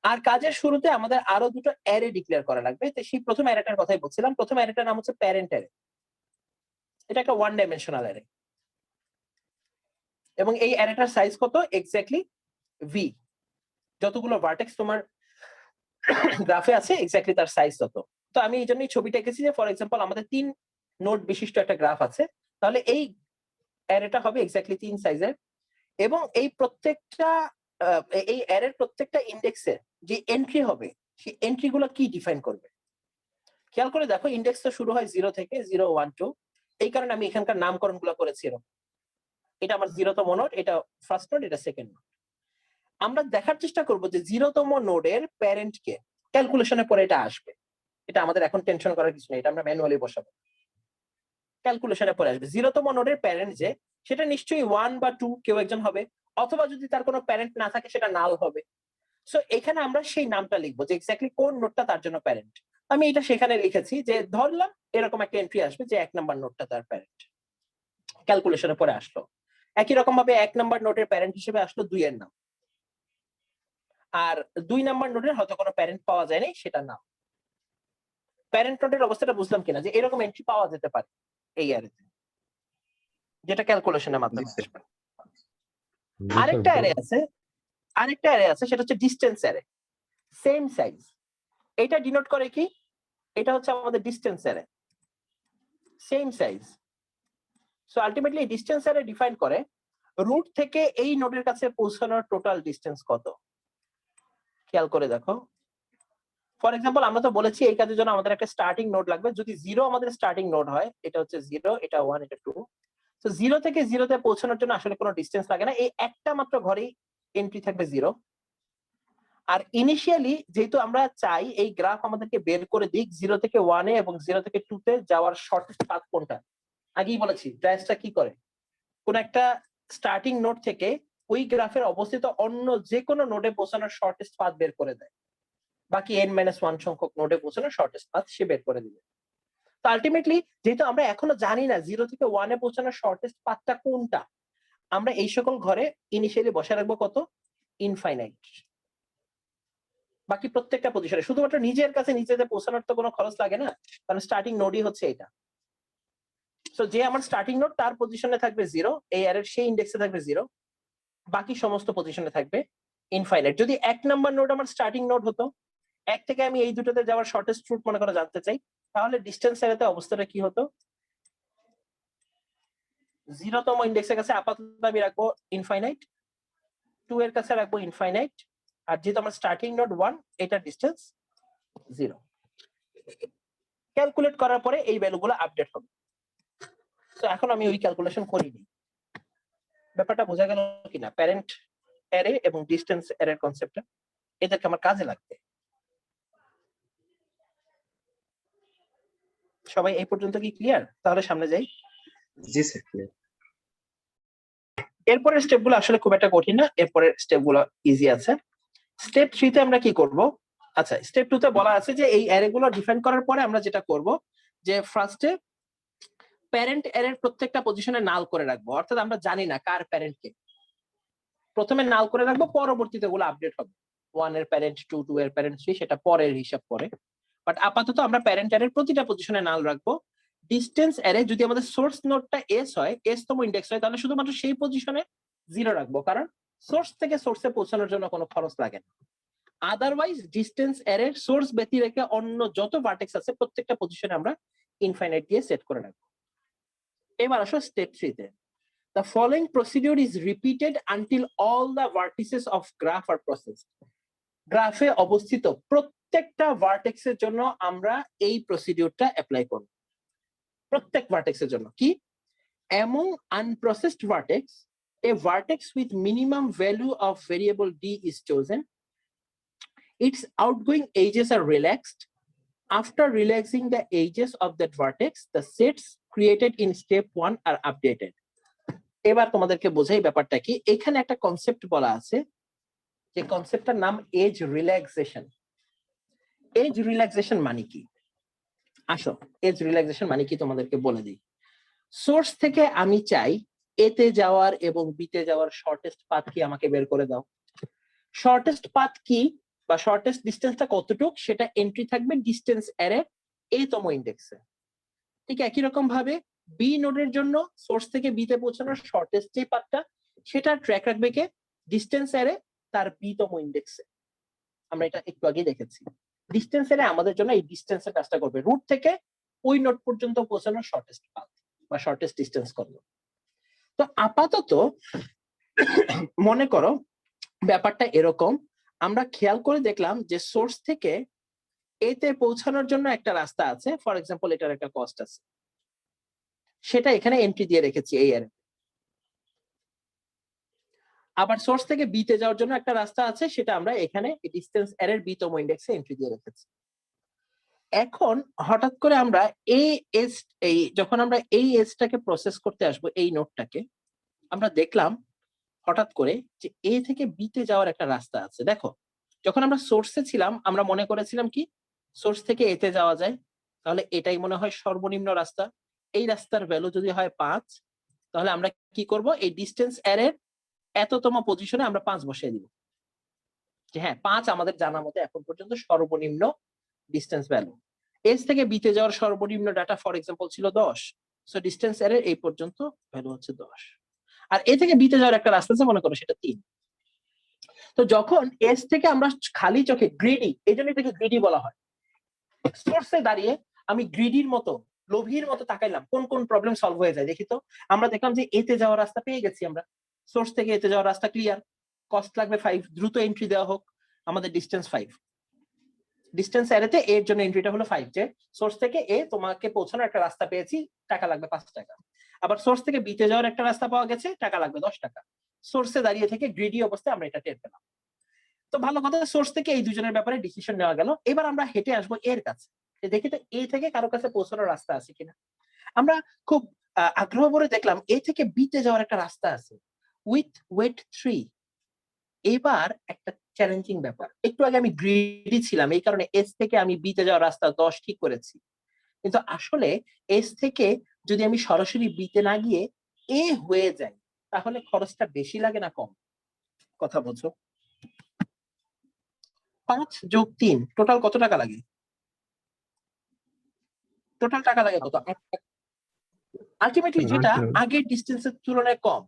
আর কাজের শুরুতে আমাদের আরো দুটো অ্যারে ডিক্লেয়ার করা লাগবে। তো সেই প্রথম অ্যারেটার কথাই বলছিলাম, প্রথম অ্যারেটার নাম হচ্ছে প্যারেন্ট অ্যারে। এটা একটা 1 ডাইমেনশনাল অ্যারে, এবং এই অ্যারেটার সাইজ কত? এক্স্যাক্টলি ভি, যতগুলো ভার্টেক্স তোমার গ্রাফে আছে এক্স্যাক্টলি তার সাইজ তত। তো আমি এই জন্যই ছবিটা এঁকেছি যে ফর এক্সাম্পল আমাদের 3 নোড বিশিষ্ট একটা গ্রাফ আছে, তাহলে এই অ্যারেটা হবে এক্স্যাক্টলি 3 সাইজের, এবং এই প্রত্যেকটা এই অ্যারের প্রত্যেকটা ইন্ডেক্সে যে এন্ট্রি হবে সেই এন্ট্রি গুলো কি ডিফাইন করবে। খেয়াল করে দেখো, ইন্ডেক্স তো শুরু হয় 0 থেকে 0, 1, 2, এই কারণে আমি এখানকার নামকরণ গুলো করেছি এরকম। এটা আমার 0তম নোড, এটা ফার্স্ট নোড, এটা সেকেন্ড নোড। আমরা দেখার চেষ্টা করব যে 0তম নোডের প্যারেন্ট কে। ক্যালকুলেশনের পরে এটা আসবে, এটা আমাদের এখন টেনশন করার কিছু নেই, এটা আমরা ম্যানুয়ালি বসাবো। ক্যালকুলেশনের পরে আসবে 0তম নোডের প্যারেন্ট যে, সেটা নিশ্চয়ই 1 বা 2 কেউ একজন হবে, অথবা যদি তার কোনো প্যারেন্ট না থাকে সেটা নাল হবে। সো এখানে আমরা সেই নামটা লিখবো যে এক্স্যাক্টলি কোন নোডটা তার জন্য প্যারেন্ট। আমি এটা সেখানে লিখেছি যে ধরলাম এরকম একটা এন্ট্রি আসবে যে 1 নাম্বার নোডটা তার প্যারেন্ট। ক্যালকুলেশনের পরে আসলো। একই রকম ভাবে 1 নাম্বার নোডের প্যারেন্ট হিসেবে আসলো 2 এর নাম, আর 2 নাম্বার নোডের হয়তো কোনো প্যারেন্ট পাওয়া যায়নি, সেটা নাম। প্যারেন্ট নোডের অবস্থাটা বুঝলাম কিনা, যে এরকম এন্ট্রি পাওয়া যেতে পারে এই অ্যারেতে, যেটা ক্যালকুলেশনের মাধ্যমে জি, আসবে। জি আরেকটা স্যার, অ্যারে আছে, সেটা হচ্ছে ডিসটেন্স অ্যারে, সেম সাইজ। এটা ডিনোট করে কি, এটা হচ্ছে আমাদের distance array, same size. So ultimately distance array define করে রুট থেকে এই নোডের কাছে পৌঁছানোর টোটাল ডিসটেন্স কত। খেয়াল করে দেখো, ফর এক্সাম্পল আমরা তো বলেছি এই কাজের জন্য আমাদের একটা স্টার্টিং নোড লাগবে। যদি 0 আমাদের স্টার্টিং নোড হয়, এটা হচ্ছে 0, এটা 1, এটা 2, তো 0 থেকে 0 তে পৌঁছানোর জন্য আসলে কোনো ডিসটেন্স লাগে না, এই একটা মাত্র ঘরেই এন্ট্রি থাকবে 0। আর ইনিশিয়ালি যেহেতু আমরা চাই এই গ্রাফ আমাদেরকে বের করে দিক 0 থেকে 1 এ এবং 0 থেকে 2 তে যাওয়ার শর্টেস্ট পাথ কোনটা। আগেই বলেছি ট্রায়াসটা কি করে, কোন একটা স্টার্টিং নোড থেকে ওই গ্রাফের অবস্থিত অন্য যে কোনো নোডে পৌঁছানোর শর্টেস্ট পাথ বের করে দেয়। বাকি n-1 সংখ্যক নোডে পৌঁছানোর শর্টেস্ট পাথ সে বের করে দিবে। তো আলটিমেটলি যেহেতু আমরা এখনো জানি না 0 থেকে 1 এ পৌঁছানোর শর্টেস্ট পাথটা কোনটা, আমরা এই সকল ঘরে ইনিশিয়ালি বসে রাখবো কত, ইনফাইনাইট। বাকি প্রত্যেকটা পজিশনে শুধুমাত্র নিজের কাছে নিজেতে পৌঁছানোর তো কোনো খরচ লাগে না, কারণ স্টার্টিং নোডই হচ্ছে এটা। সো যে আমার স্টার্টিং নোড তার পজিশনে থাকবে 0, এই অ্যারের সেই ইন্ডেক্সে থাকবে 0, বাকি সমস্ত পজিশনে থাকবে ইনফাইনাইট। যদি 1 নাম্বার নোড আমার স্টার্টিং নোড হতো, 1 থেকে আমি এই দুটোতে যাওয়ার শর্টেস্ট রুট মনে করে জানতে চাই, তাহলে ডিসটেন্স অ্যারেতে অবস্থাটা কি হতো, 0তম ইন্ডেক্সের কাছে আপাতত আমি রাখবো ইনফাইনাইট, 2 এর কাছে রাখবো ইনফাইনাইট, আর যেহেতু আমার স্টার্টিং নোড 1, এটা ডিসটেন্স 0। ক্যালকুলেট করার পরে এই ভ্যালুগুলো আপডেট হবে। তো এখন আমি ওই ক্যালকুলেশন করিনি। ব্যাপারটা বোঝা গেল কিনা, প্যারেন্ট অ্যারে এবং ডিসটেন্স অ্যারের কনসেপ্টটা এদেরকে আমার কাজে লাগবে। সবাই এই পর্যন্ত কি ক্লিয়ার? তাহলে সামনে যাই। জি স্যার, clear। এরপরের স্টেপগুলো আসলে খুব একটা কঠিন না, এরপরের স্টেপগুলো ইজি আছে। স্টেপ 3 তে আমরা কি করব? আচ্ছা, স্টেপ 2 তে বলা আছে যে এই অ্যারেগুলো ডিফাইন করার পরে আমরা যেটা করব যে ফার্স্টে প্যারেন্ট অ্যারের প্রত্যেকটা পজিশনে নাল করে রাখবো, অর্থাৎ আমরা জানি না কার প্যারেন্ট কে, প্রথমে নাল করে রাখবো, পরবর্তীতে ওগুলো আপডেট হবে। 1 এর প্যারেন্ট 2, 2 এর প্যারেন্ট 3, সেটা পরের হিসাব পরে। বাট আপাতত আমরা প্যারেন্ট অ্যারের প্রতিটা পজিশনে নাল রাখবো। ডিসটেন্স অ্যারে যদি আমাদের সোর্স নোডটা এস হয়, এস তম ইন্ডেক্স হয়, তাহলে শুধুমাত্র সেই পজিশনে 0 রাখবো, কারণ সোর্স থেকে সোর্সে পৌঁছানোর জন্য কোনো খরচ লাগে না। আদারওয়াইজ ডিসটেন্স অ্যারের সোর্স ব্যতি রেখে অন্য যত ভার্টেক্স আছে প্রত্যেকটা পজিশনে আমরা ইনফাইনাইট দিয়ে সেট করে রাখবো। এবার আসো স্টেপ 3 তে। The following procedure is repeated until all the vertices of graph are processed. গ্রাফে অবস্থিত প্রত্যেকটা ভার্টেক্সের জন্য আমরা এই প্রসিডিউরটা অ্যাপ্লাই করব। প্রত্যেক ভার্টেক্সের জন্য কি? Among unprocessed vertex, a vertex with minimum value of variable d is chosen. Its outgoing edges are relaxed. After relaxing the edges of that vertex, the sets created in step 1 are updated. এবার তোমাদেরকে বোঝাই ব্যাপারটা কি। এখানে একটা concept বলা আছে, যে কনসেপ্টটার নাম এজ রিল্যাক্সেশন। এজ রিল্যাক্সেশন মানে কি? আসো, এজ রিল্যাক্সেশন মানে কি তোমাদেরকে বলে দিই। সোর্স থেকে আমি চাই এতে যাওয়ার এবং বিতে যাওয়ার শর্টেস্ট পাথ কি আমাকে বের করে দাও। শর্টেস্ট পাথ কি বা শর্টেস্ট ডিসটেন্সটা কতটুক সেটা এন্ট্রি থাকবে ডিসটেন্স অ্যারে এ তম ইন্ডেক্সে। ঠিক একই রকম ভাবে বি নোডের জন্য সোর্স থেকে বিতে পৌঁছানোর শর্টেস্ট যে পাথটা সেটা ট্র্যাক রাখবে কে? ডিসটেন্স অ্যারে তার বি তম ইন্ডেক্সে। আমরা এটা একটু আগে দেখেছি। ডিস্টেন্সের আমাদের জন্য এই ডিস্টেন্সের কাজটা করবে, রুট থেকে ওই নোড পর্যন্ত পৌঁছানোর শর্টেস্ট পাথ বা শর্টেস্ট ডিস্টেন্স করবে। তো আপাতত মনে করো ব্যাপারটা এরকম, আমরা খেয়াল করে দেখলাম যে সোর্স থেকে এতে পৌঁছানোর জন্য একটা রাস্তা আছে, ফর এক্সাম্পল এটার একটা কস্ট আছে, সেটা এখানে এন্ট্রি দিয়ে রেখেছি এই এর। আবার সোর্স থেকে বি তে যাওয়ার জন্য একটা রাস্তা আছে, সেটা আমরা এখানে ডিসটেন্স এর এর বিতম ইন্ডেক্সে এন্ট্রি দিয়ে রেখেছি। এখন হঠাৎ করে আমরা যখন আমরা এই এজটাকে প্রসেস করতে আসবো, এই নোটটাকে আমরা দেখলাম হঠাৎ করে যে এ থেকে বি তে যাওয়ার একটা রাস্তা আছে। দেখো, যখন আমরা সোর্সে ছিলাম আমরা মনে করেছিলাম কি সোর্স থেকে এতে যাওয়া যায়, তাহলে এটাই মনে হয় সর্বনিম্ন রাস্তা। এই রাস্তার ভ্যালু যদি হয় 5, তাহলে আমরা কি করব, এই ডিসটেন্স এর এর এততম পজিশনে আমরা 5 বসিয়ে দিব, যে হ্যাঁ 5 আমাদের জানা মতে এখন পর্যন্ত সর্বনিম্ন ডিসটেন্স ভ্যালু। এস থেকে বি তে যাওয়ার সর্বনিম্ন ডাটা ফর এক্সাম্পল ছিল 10, সো ডিসটেন্স এর এই পর্যন্ত ভ্যালু হচ্ছে 10। আর এ থেকে বি তে যাওয়ার একটা রাস্তা আছে, মনে করো সেটা 3। তো যখন এস থেকে আমরা খালি চোখে গ্রিডি, এই জন্য এটাকে গ্রিডি বলা হয়, সোর্সে দাঁড়িয়ে আমি গ্রিডির মতো, লোভীর মতো তাকাইলাম কোন কোন প্রবলেম সলভ হয়ে যায় দেখি তো। আমরা দেখলাম যে এতে যাওয়ার রাস্তা পেয়ে গেছি, আমরা সোর্স থেকে এতে যাওয়ার রাস্তা ক্লিয়ার, কস্ট লাগবে 5, দ্রুত এন্ট্রি দেওয়া হোক, আমাদের ডিসটেন্স 5, ডিসটেন্স এরিতে এর জন্য এন্ট্রিটা হলো 5, যে সোর্স থেকে এ তোমাকে পৌঁছানোর একটা রাস্তা পেয়েছি, টাকা লাগবে 5 টাকা। আবার সোর্স থেকে বিতে যাওয়ার একটা রাস্তা পাওয়া গেছে, টাকা লাগবে 10 টাকা। সোর্সে দাঁড়িয়ে থেকে গ্রিডি অবস্থায় আমরা এটা টের পেলাম। তো ভালো কথা, সোর্স থেকে এই দুজনের ব্যাপারে ডিসিশন নেওয়া গেল। এবার আমরা হেঁটে আসবো এর কাছে, দেখি তো এ থেকে কারো কাছে পৌঁছানোর রাস্তা আছে কিনা। আমরা খুব আগ্রহ করে দেখলাম এ থেকে বিতে যাওয়ার একটা রাস্তা আছে উইথ ওয়েট 3। এবার একটা চ্যালেঞ্জিং ব্যাপার, একটু আগে আমি গ্রিডি ছিলাম, এই কারণে এস থেকে আমি বিতে যাওয়ার রাস্তা 10 ঠিক করেছি, কিন্তু আসলে এস থেকে যদি আমি সরাসরি বিতে না গিয়ে এ হয়ে যাই, তাহলে খরচটা বেশি লাগে না কম? কথা বলছো? 5 যোগ 3 টোটাল কত টাকা লাগে? টোটাল টাকা লাগে কত? আলটিমেটলি যেটা আগের ডিস্টেন্সের তুলনায় কম।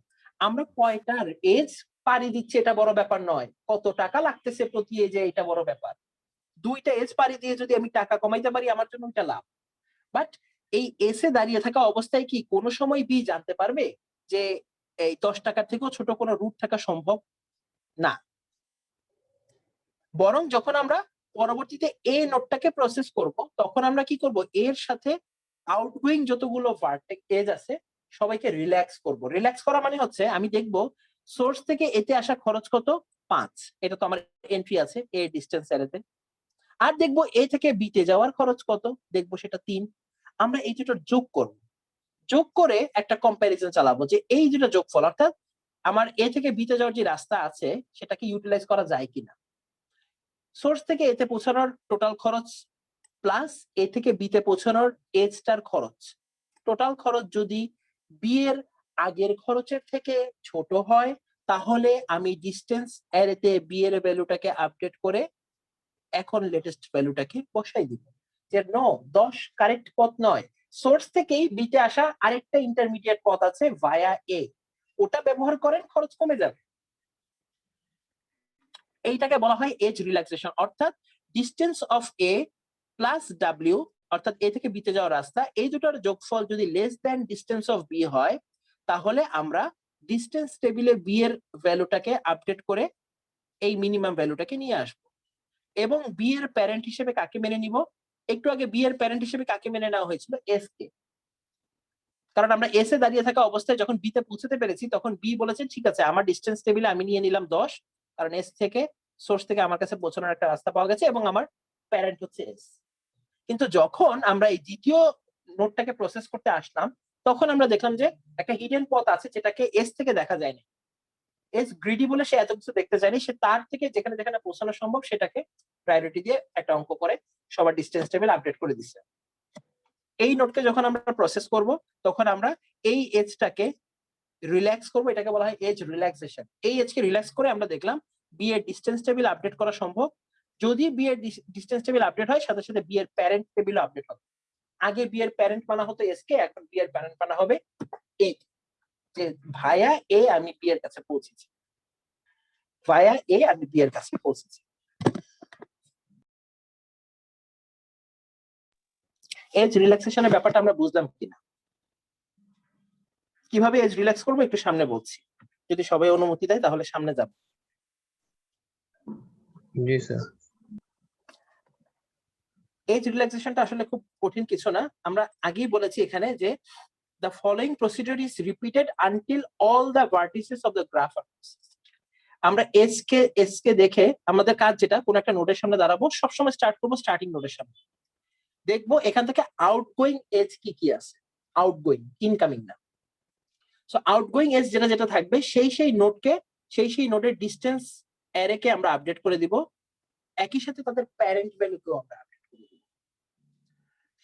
আমরা কয়টার এজ পাড়ি দিচ্ছি এটা বড় ব্যাপার নয়, কত টাকা লাগতেছে প্রতি এজে এটা বড় ব্যাপার। 2টা এজ পাড়ি দিয়ে যদি আমি টাকা কমাইতে পারি আমার জন্য এটা লাভ। বাট এই এসে দাঁড়িয়ে থাকা অবস্থায় কি কোনো সময় বি জানতে পারবে যে এই 10 টাকার থেকেও ছোট কোনো রুট থাকা সম্ভব না। বরং যখন আমরা পরবর্তীতে এ নোটটাকে প্রসেস করব, তখন আমরা কি করব, এর সাথে আউটগোয়িং যতগুলো ভার্টেক্স এজ আছে সবাইকে রিল্যাক্স করব। রিল্যাক্স করা মানে হচ্ছে আমি দেখব সোর্স থেকে এতে আসা খরচ কত, 5, এটা তো আমার এন্ট্রি আছে এ ডিসটেন্স এরিতে। আর দেখব এ থেকে বি তে যাওয়ার খরচ কত, দেখব সেটা 3। আমরা এই দুটো যোগ করব, যোগ করে একটা কম্প্যারিজন চালাবো যে এই দুটো যোগফল, অর্থাৎ আমার এ থেকে বি তে যাওয়ার যে রাস্তা আছে সেটাকে ইউটিলাইজ করা যায় কিনা। সোর্স থেকে এতে পৌঁছানোর টোটাল খরচ প্লাস এ থেকে বি তে পৌঁছানোর এজটার খরচ, টোটাল খরচ যদি বি এর আগের খরচের থেকে ছোট হয়, তাহলে আমি ডিসটেন্স এরিতে বি এর ভ্যালুটাকে আপডেট করে এখন লেটেস্ট ভ্যালুটাকে বসাই দিব। যে নো 10 কারেক্ট পথ নয়, সোর্স থেকেই বি তে আসা আরেকটা ইন্টারমিডিয়েট পথ আছে ভায়া এ, ওটা ব্যবহার করেন, খরচ কমে যাবে। এইটাকে বলা হয় এজ রিল্যাক্সেশন, অর্থাৎ distance of A plus W, অর্থাৎ এ থেকে বিতে যাওয়ার রাস্তা, এই দুটোর যোগফল যদি less than distance of B হয়, তাহলে আমরা ডিসটেন্স টেবিলে বি এর ভ্যালুটাকে আপডেট করে এই মিনিমাম ভ্যালুটাকে নিয়ে আসবো। এবং বি এর প্যারেন্ট হিসেবে কাকে মেনে নিব? একটু আগে বি এর প্যারেন্ট হিসেবে কাকে মেনে নেওয়া হয়েছিল? S K. কারণ আমরা এস এ দাঁড়িয়ে থাকা অবস্থায় যখন বি তে পৌঁছতে পেরেছি, তখন বি বলেছে ঠিক আছে আমার ডিসটেন্স টেবিলে আমি নিয়ে নিলাম 10, কারণ এস থেকে সোর্স থেকে আমার কাছে পৌঁছানোর একটা রাস্তা পাওয়া গেছে এবং আমার প্যারেন্ট হচ্ছে এস। কিন্তু যখন আমরা এই দ্বিতীয় নোটটাকে প্রসেস করতে আসলাম, তখন আমরা দেখলাম যে একটা হিডেন পথ আছে যেটাকে এস থেকে দেখা যায়নি। এস গ্রিডি বলে সে এত কিছু দেখতে চায়নি, সে তার থেকে যেখানে যেখানে পৌঁছানো সম্ভব সেটাকে প্রায়োরিটি দিয়ে একটা অঙ্ক করে সবার ডিসটেন্স টেবিল আপডেট করে দিচ্ছে। এই নোটকে যখন আমরা প্রসেস করব, তখন আমরা এই এজটাকে রিল্যাক্স করব, এটাকে বলা হয় এজ রিল্যাক্সেশন। এই এজকে রিল্যাক্স করে আমরা দেখলাম বি এর ডিসটেন্স টেবিল আপডেট করা সম্ভব। যদি বি এর ডিসটেন্স টেবিল আপডেট হয়, সাথে সাথে বি এর প্যারেন্ট টেবিল আপডেট হবে। আগে বি এর প্যারেন্ট মানা হতো এস কে, এখন বি এর প্যারেন্ট মানা হবে এ, যে ভায়া এ আমি বি এর কাছে পৌঁছেছি, ভায়া এ আমি বি এর কাছে পৌঁছেছি। এজ রিল্যাক্সেশনের ব্যাপারটা আমরা বুঝলাম কিনা? কিভাবে এজ রিল্যাক্স করবো একটু সামনে বলছি, যদি সবাই অনুমতি দেয় তাহলে সামনে যাব। জি স্যার। এজ রিল্যাক্সেশনটা আসলে খুব কঠিন কিছু না, আমরা আগেই বলেছি এখানে যে the following procedure is repeated until all the vertices of the graph are processed. আমরা এস কে দেখে আমাদের কাজ যেটা, কোন একটা নোডের সামনে দাঁড়াবো, সবসময় স্টার্ট করবো স্টার্টিং নোডের সামনে, দেখবো এখান থেকে আউটগোয়িং এজ কি কি আছে, আউটগোয়িং, ইনকামিং না। সো আউটগোয়িং এজ যেটা যেটা থাকবে সেই নোডকে, সেই নোডের ডিসটেন্স অ্যারেকে আমরা আপডেট করে দিব, একই সাথে তাদের প্যারেন্ট ভ্যালুকেও আমরা আপডেট করে দিব।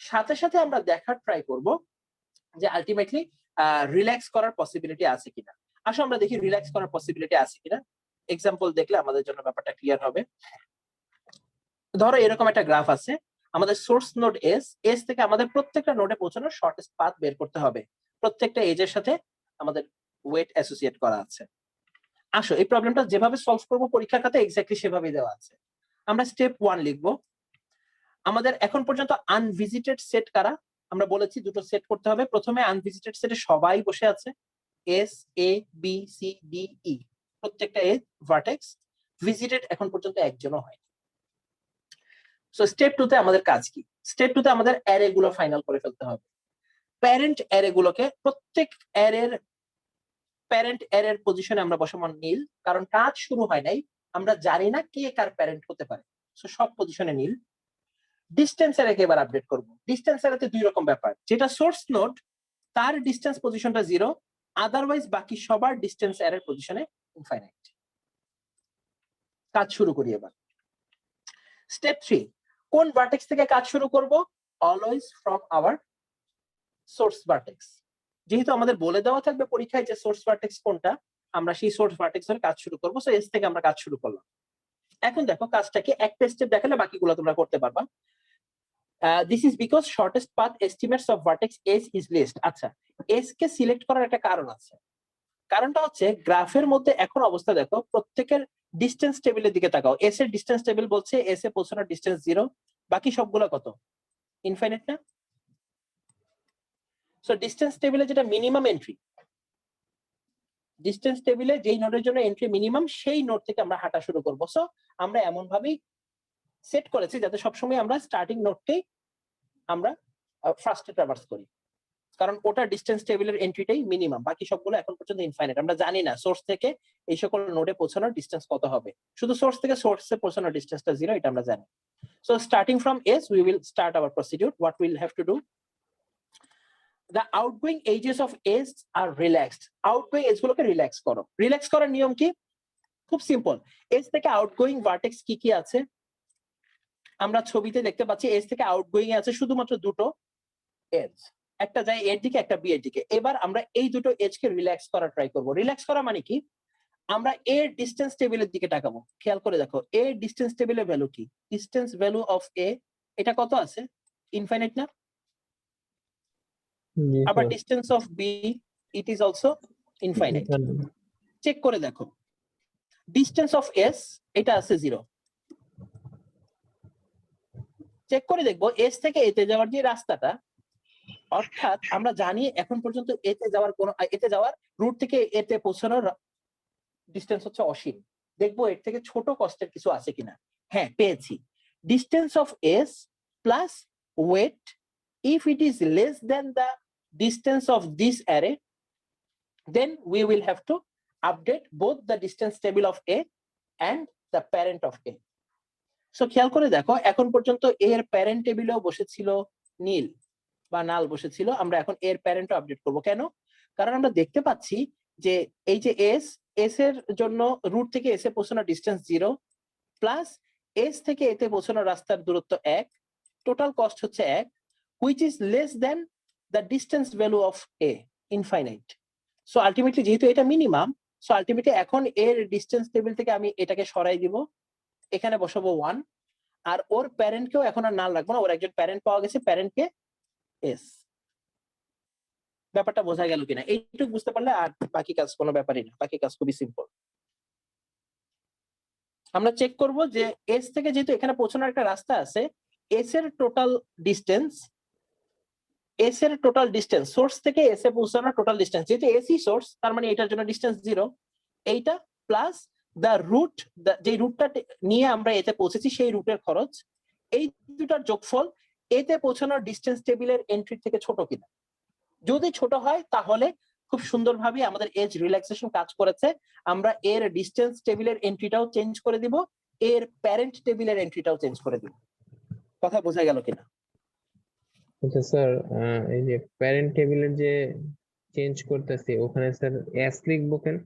সাথে সাথে আমরা দেখার ট্রাই করব যে আলটিমেটলি রিল্যাক্স করার পসিবিলিটি আছে কিনা। আসো আমরা দেখি রিল্যাক্স করার পসিবিলিটি আছে কিনা। এক্সাম্পল দেখলে আমাদের জন্য ব্যাপারটা ক্লিয়ার হবে। ধরো এরকম একটা গ্রাফ আছে, আমাদের সোর্স নোড এস থেকে আমাদের প্রত্যেকটা নোডে পৌঁছানোর শর্টেস্ট পাথ বের করতে হবে, প্রত্যেকটা এজের সাথে আমাদের ওয়েট অ্যাসোসিয়েট করা আছে। আসো এই প্রবলেমটা যেভাবে সলভ করব পরীক্ষার খাতে এক্স্যাক্টলি সেভাবেই দেওয়া আছে। আমরা স্টেপ 1 লিখবো। আমাদের এখন পর্যন্ত আনভিজিটেড সেট কারা, আমরা বলেছি দুটো সেট করতে হবে। প্রথমে আনভিজিটেড সেটে সবাই বসে আছে, এস, এ, বি, সি, ডি, ই, প্রত্যেকটা এজ ভার্টেক্স। ভিজিটেড এখন পর্যন্ত একজনও হয়নি। সো স্টেপ 2 তে আমাদের কাজ কি? স্টেপ 2 তে আমাদের অ্যারে গুলো ফাইনাল করে ফেলতে হবে। প্যারেন্ট অ্যারে গুলোকে, প্রত্যেক প্যারেন্ট অ্যারের পজিশনে আমরা বসাবো নীল, কারণ কাজ শুরু হয় নাই, আমরা জানি না কে কার প্যারেন্ট হতে পারে। সো সব পজিশনে নীল। ডিসটেন্স অ্যারেকে এবার আপডেট করব। ডিসটেন্স অ্যারেতে দুই রকম ব্যাপার, যেটা সোর্স নোড তার ডিসটেন্স পজিশনটা 0, আদারওয়াইজ বাকি সবার ডিসটেন্স অ্যারের পজিশনে ইনফাইনাইট। কাজ শুরু করি এবার। স্টেপ 3, কোন ভার্টেক্স থেকে কাজ শুরু করব? Always from our source vertex. যেহেতু আমাদের বলে দেওয়া থাকবে পরীক্ষায় যে সোর্স ভার্টেক্স কোনটা, আমরা সেই সোর্স ভার্টেক্স ধরে কাজ শুরু করব। সো এস থেকে আমরা কাজ শুরু করলাম। এখন দেখো কাজটাকে একটা স্টেপ দেখালে বাকিগুলো তোমরা করতে পারবা। This is because shortest path estimates of vertex S is least. আচ্ছা, এস কে সিলেক্ট করার একটা কারণ আছে। কারণটা হচ্ছে গ্রাফের মধ্যে এখন অবস্থা দেখো, প্রত্যেকের ডিসটেন্স টেবিলের দিকে তাকাও। এস এর ডিসটেন্স টেবিল বলছে এস এ পৌঁছানোর ডিসটেন্স 0, বাকি সবগুলো কত? ইনফাইনাইট না? সো ডিসটেন্স টেবিলে যেটা মিনিমাম এন্ট্রি, ডিসটেন্স টেবিলে যেই নোডের জন্য এন্ট্রি মিনিমাম, সেই নোড থেকে আমরা হাঁটা শুরু করব। সো আমরা এমন ভাবেই সেট করেছি যাতে সবসময় আমরা স্টার্টিং নোডকেই আমরা ফার্স্টে ট্রাভার্স করি, কারণ ওটা ডিসটেন্স টেবিলের এন্ট্রিটাই মিনিমাম, বাকি সবগুলো এখন পর্যন্ত ইনফাইনাইট। আমরা জানি না সোর্স থেকে এই সকল নোডে পৌঁছানোর ডিসটেন্স কত হবে, শুধু সোর্স থেকে সোর্সে পৌঁছানোর ডিসটেন্সটা 0, এটা আমরা জানি। So starting from S we will start our procedure. What will have to do? The outgoing edges of S are relaxed. Outgoing edge গুলোকে রিল্যাক্স করো। রিল্যাক্স করার নিয়ম কি? খুব সিম্পল। এস থেকে আউটগোয়িং ভার্টেক্স কি কি আছে আমরা ছবিতে দেখতে পাচ্ছি। এস থেকে আউটগোয়িং আছে শুধুমাত্র দুটো এজ, একটা যায় এর দিকে, একটা বি এর দিকে। এবার আমরা এই দুটো এজ কে রিল্যাক্স করার ট্রাই করব। রিল্যাক্স করা মানে কি? আমরা এর ডিসটেন্স টেবিলের দিকে তাকাবো। খেয়াল করে দেখো এর ডিসটেন্স টেবিলের ভ্যালু কি? ডিসটেন্স ভ্যালু অফ এ, এটা কত আছে? ইনফাইনাইট না? জি আবার sir. Distance of B, it is also infinite. Check করে দেখো ডিসটেন্স অফ এস, এটা আছে 0। চেক করে দেখবো এস থেকে এতে যাওয়ার যে রাস্তাটা, অর্থাৎ আমরা জানি এখন পর্যন্ত এতে যাওয়ার রুট থেকে এতে পৌঁছানোর ডিসটেন্স হচ্ছে অসীম। দেখবো এর থেকে ছোট কষ্টের কিছু আছে কিনা। হ্যাঁ, পেয়েছি। Distance of S plus wait, if it is less than the distance of this array, then we will have to update both the distance table of A and the parent of A. So খেয়াল করে দেখো এখন পর্যন্ত এর parent টেবিলেও বসেছিল নীল বা নাল বসেছিল, আমরা এখন এর প্যারেন্টও আপডেট করব। কেন? কারণ আমরা দেখতে পাচ্ছি যে এই যে এস এর জন্য রুট থেকে এস এ পৌঁছানোর ডিসটেন্স 0 প্লাস এস থেকে এতে পৌঁছানোর রাস্তার দূরত্ব 1, টোটাল কস্ট হচ্ছে 1, which is less than the distance value of A, infinite. So ultimately যেহেতু এটা মিনিমাম, সো আলটিমেটলি এখন এর ডিসটেন্স টেবিল থেকে আমি এটাকে সরাই দিব, এখানে বসাবো 1, আর ওর প্যারেন্টকেও এখন আর নাল রাখবো না, ওর একজন প্যারেন্ট পাওয়া গেছে, প্যারেন্টকে এস। ব্যাপারটা বোঝা গেল কিনা? এইটুকু বুঝতে পারলে আর বাকি কাজ কোনো ব্যাপারই না, বাকি কাজ খুবই সিম্পল। আমরা চেক করব যে এস থেকে যেহেতু এখানে পৌঁছানোর একটা রাস্তা আছে, এস এর টোটাল ডিসটেন্স এস এর টোটাল ডিস্টেন্স, সোর্স থেকে এস এ পৌঁছানোর টোটাল ডিস্টেন্স, যেহেতু এসি সোর্স তার মানে এটার জন্য ডিস্টেন্স 0, এইটা প্লাস দ্য রুট, যে রুটটা নিয়ে আমরা এতে পৌঁছেছি সেই রুটের খরচ, এই দুটার যোগফল এতে পৌঁছানোর ডিস্টেন্স টেবিলের এন্ট্রি থেকে ছোট কিনা। যদি ছোট হয় তাহলে খুব সুন্দরভাবে আমাদের এজ রিল্যাক্সেশন কাজ করেছে, আমরা এর ডিস্টেন্স টেবিলের এন্ট্রিটাও চেঞ্জ করে দিব, এর প্যারেন্ট টেবিলের এন্ট্রিটাও চেঞ্জ করে দিব। কথা বোঝা গেল কিনা? আচ্ছা স্যার, এই যে প্যারেন্ট টেবিলের যে চেঞ্জ করতেছি ওখানে স্যার এস লিখবো কেন?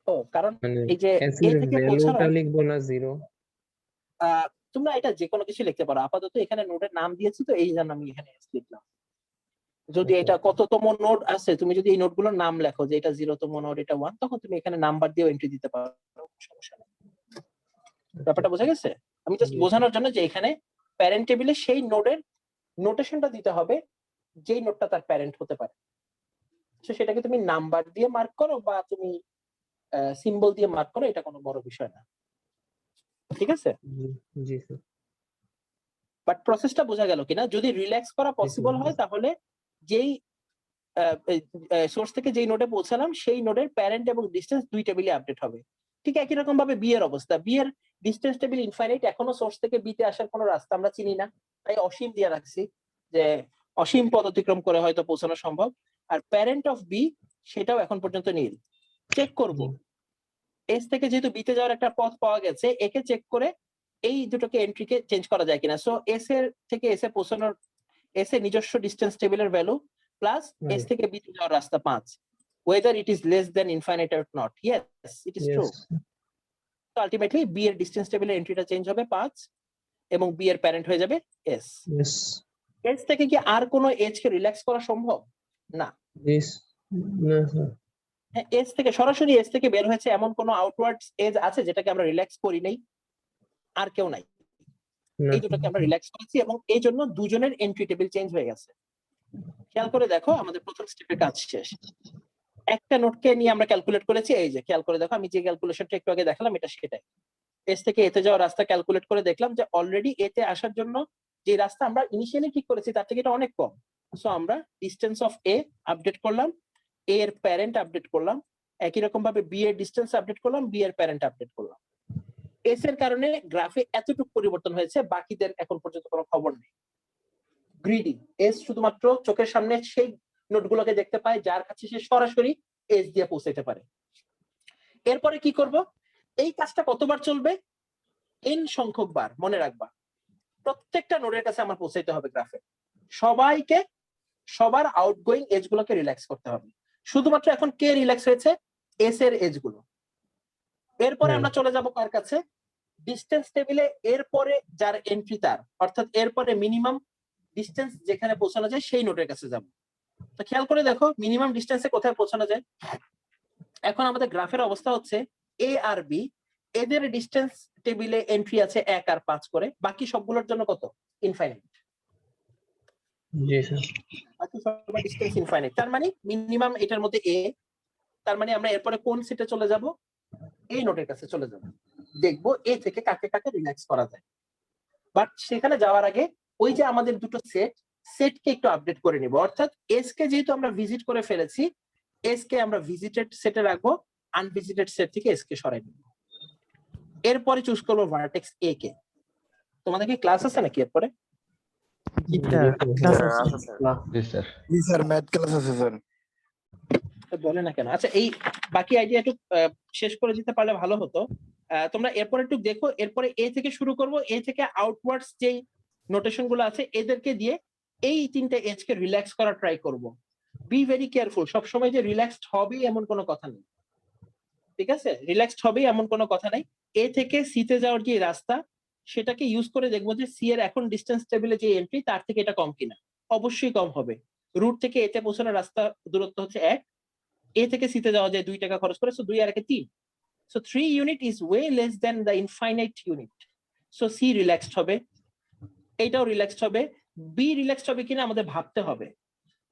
ও কারণ মানে এই যে এস এ এর থেকে ভ্যালুটা পৌঁছানোর, লিখবো না 0? তোমরা এটা যে কোনো কিছু লিখতে পারো, আপাতত এখানে নোডের নাম দিয়েছি তো এই জন্য আমি এখানে এস লিখলাম। যদি এটা কততম নোড আছে, তুমি যদি এই নোডগুলোর নাম লেখো যে এটা 0তম নোড, এটা 1, তখন তুমি এখানে নাম্বার দিয়েও এন্ট্রি দিতে পারো, সমস্যা নেই। ব্যাপারটা বোঝা গেছে? আমি জাস্ট জি। বোঝানোর জন্য যে এখানে প্যারেন্ট টেবিলে সেই নোডের নোটেশনটা দিতে হবে যেই নোডটা তার প্যারেন্ট হতে পারে। তো সেটাকে তুমি নাম্বার দিয়ে মার্ক করো বা তুমি সিম্বল দিয়ে মার্ক করো, এটা কোনো বড় বিষয় না, ঠিক আছে? জি স্যার। বাট প্রসেসটা বোঝা গেল কিনা? যদি রিল্যাক্স করা পসিবল হয় তাহলে যেই সোর্স থেকে যেই নোডে পৌঁছালাম সেই নোডের প্যারেন্ট এবং ডিস্টেন্স দুই টেবিলে আপডেট হবে। ঠিক একই রকম ভাবে বি এর অবস্থা, বি এর ডিস্টেন্স টেবিল ইনফাইনাইট, এখনো সোর্স থেকে বি তে আসার কোনো রাস্তা আমরা চিনি না, তাই অসীম দিয়ে রাখছি যে অসীম পথ অতিক্রম করে হয়তো পৌঁছানো সম্ভব। আর প্যারেন্ট অফ বি সেটাও এখন পর্যন্ত নীল। চেক করব এস থেকে যেহেতু বি তে যাওয়ার একটা পথ পাওয়া গেছে, একে চেক করে এই দুটোকে এন্ট্রিকে চেঞ্জ করা যায় কিনা। সো এস এর থেকে এস এ পৌঁছানোর, এস এর নিজস্ব ডিস্টেন্স টেবিলের ভ্যালু প্লাস এস থেকে বি তে যাওয়ার রাস্তা 5, whether it is less than infinite or not. Yes, it is true. So ultimately b এর ডিস্টেন্স টেবিলের এন্ট্রিটা চেঞ্জ হবে 5 এবং b এর প্যারেন্ট হয়ে যাবে s। s থেকে কি আর কোনো এজ কে রিল্যাক্স করা সম্ভব? না। s থেকে সরাসরি s থেকে বের হয়েছে এমন কোনো আউটওয়ার্ডস এজ আছে যেটাকে আমরা রিল্যাক্স করি নাই? আর কেউ নাই, এই দুটোকে আমরা রিল্যাক্স করেছি এবং এই জন্য দুজনের এন্ট্রি টেবিল চেঞ্জ হয়ে গেছে। খেয়াল করে দেখো, আমাদের প্রথম স্টেপের কাজ শেষ। একটা নোটকে নিয়ে আমরা ক্যালকুলেট করেছি, এই যে খেয়াল করে দেখো, আমি যে ক্যালকুলেশনটা একটু আগে দেখালাম এটা সেটাই। এস থেকে এতে যাওয়ার রাস্তা ক্যালকুলেট করে দেখলাম যে অলরেডি এতে আসার জন্য যে রাস্তা আমরা ইনিশিয়ালি ঠিক করেছি তার থেকে এটা অনেক কম। সো আমরা ডিস্টেন্স অফ এ আপডেট করলাম, এ এর প্যারেন্ট আপডেট করলাম, একই রকম ভাবে বি এর ডিস্টেন্স আপডেট করলাম, বি এর প্যারেন্ট আপডেট করলাম। এস এর কারণে গ্রাফে এতটুকু পরিবর্তন হয়েছে, বাকিদের এখন পর্যন্ত কোনো খবর নেই। গ্রিডি এস শুধুমাত্র চোখের সামনে সেই নোটগুলোকে দেখতে পায় যার কাছে সে সরাসরি এজ দিয়ে পৌঁছাতে পারে। এরপরে কি করব? এই কাজটা কতবার চলবে? এন সংখ্যক বার, মনে রাখবা। প্রত্যেকটা নোডের কাছে আমার পৌঁছাইতে হবে গ্রাফে, সবাইকে, সবার আউটগোয়িং এজ গুলোকে রিল্যাক্স করতে হবে। শুধুমাত্র এখন কে রিল্যাক্স হয়েছে? এস এর এজ গুলো। এরপরে আমরা চলে যাব কার কাছে? ডিস্টেন্স টেবিলে এরপরে যার এন্ট্রি তার, অর্থাৎ এরপরে মিনিমাম ডিস্টেন্স যেখানে পৌঁছানো যায় সেই নোটের কাছে যাব। তো খেয়াল করে দেখো মিনিমাম ডিস্টেন্সে কোথায় পৌঁছানো যায়। এখন আমাদের গ্রাফের অবস্থা হচ্ছে এ আর বি, এদের ডিস্টেন্স টেবিলে এন্ট্রি আছে 1 আর 5 করে, বাকি সবগুলোর জন্য কত? ইনফাইনাইট। জি স্যার। বাকি সবার ডিস্টেন্স ইনফাইনাইট, তার মানে মিনিমাম এটার মধ্যে এ, তার মানে আমরা এরপরে কোন সেটে চলে যাব? এই নোটের কাছে চলে যাব, দেখবো এ থেকে কাকে কাকে রিল্যাক্স করা যায়। বাট সেখানে যাওয়ার আগে ওই যে আমাদের দুটো সেটকে একটু আপডেট করে নিব, অর্থাৎ এস কে যেহেতু আমরা ভিজিট করে ফেলেছি, এস কে আমরা ভিজিটেড সেটে রাখবো, আনভিজিটেড সেট থেকে এস কে সরাই নিব। এরপরে চুজ করবো ভার্টেক্স এ কে। তোমাদের কি ক্লাস আছে নাকি এরপরে? জি স্যার। জি স্যার, ম্যাথ ক্লাস আছে স্যার। বলে না কেন? আচ্ছা, এই বাকি আইডিয়া একটু শেষ করে দিতে পারলে ভালো হতো। তোমরা এরপরে একটু দেখো, এরপরে এ থেকে শুরু করব, এ থেকে আউটওয়ার্ডস যেই নোটেশন গুলো আছে এদেরকে দিয়ে এই তিনটা এজ কে রিল্যাক্স করা ট্রাই করব। বি ভেরি কেয়ারফুল, সবসময় যে রিল্যাক্সড হবে এমন কোনো কথা নেই, ঠিক আছে? রিল্যাক্সড হবে এমন কোনো কথা নাই। এ থেকে সি তে যাওয়ার যে রাস্তা সেটাকে ইউজ করে দেখবো যে সি এর এখন ডিস্টেন্স টেবিলে যে এন্ট্রি তার থেকে এটা কম কিনা। অবশ্যই কম হবে। রুট থেকে এতে পৌঁছানোর রাস্তা দূরত্ব হচ্ছে 1, এ থেকে সি তে যাওয়া যায় 2 টাকা খরচ করে, সো 2 আর 1 3, so 3 unit is way less then the infinite unit. So C relaxed হবে, এইটাও রিল্যাক্সড হবে। বি রিল্যাক্সড হবে কিনা আমাদের ভাবতে হবে।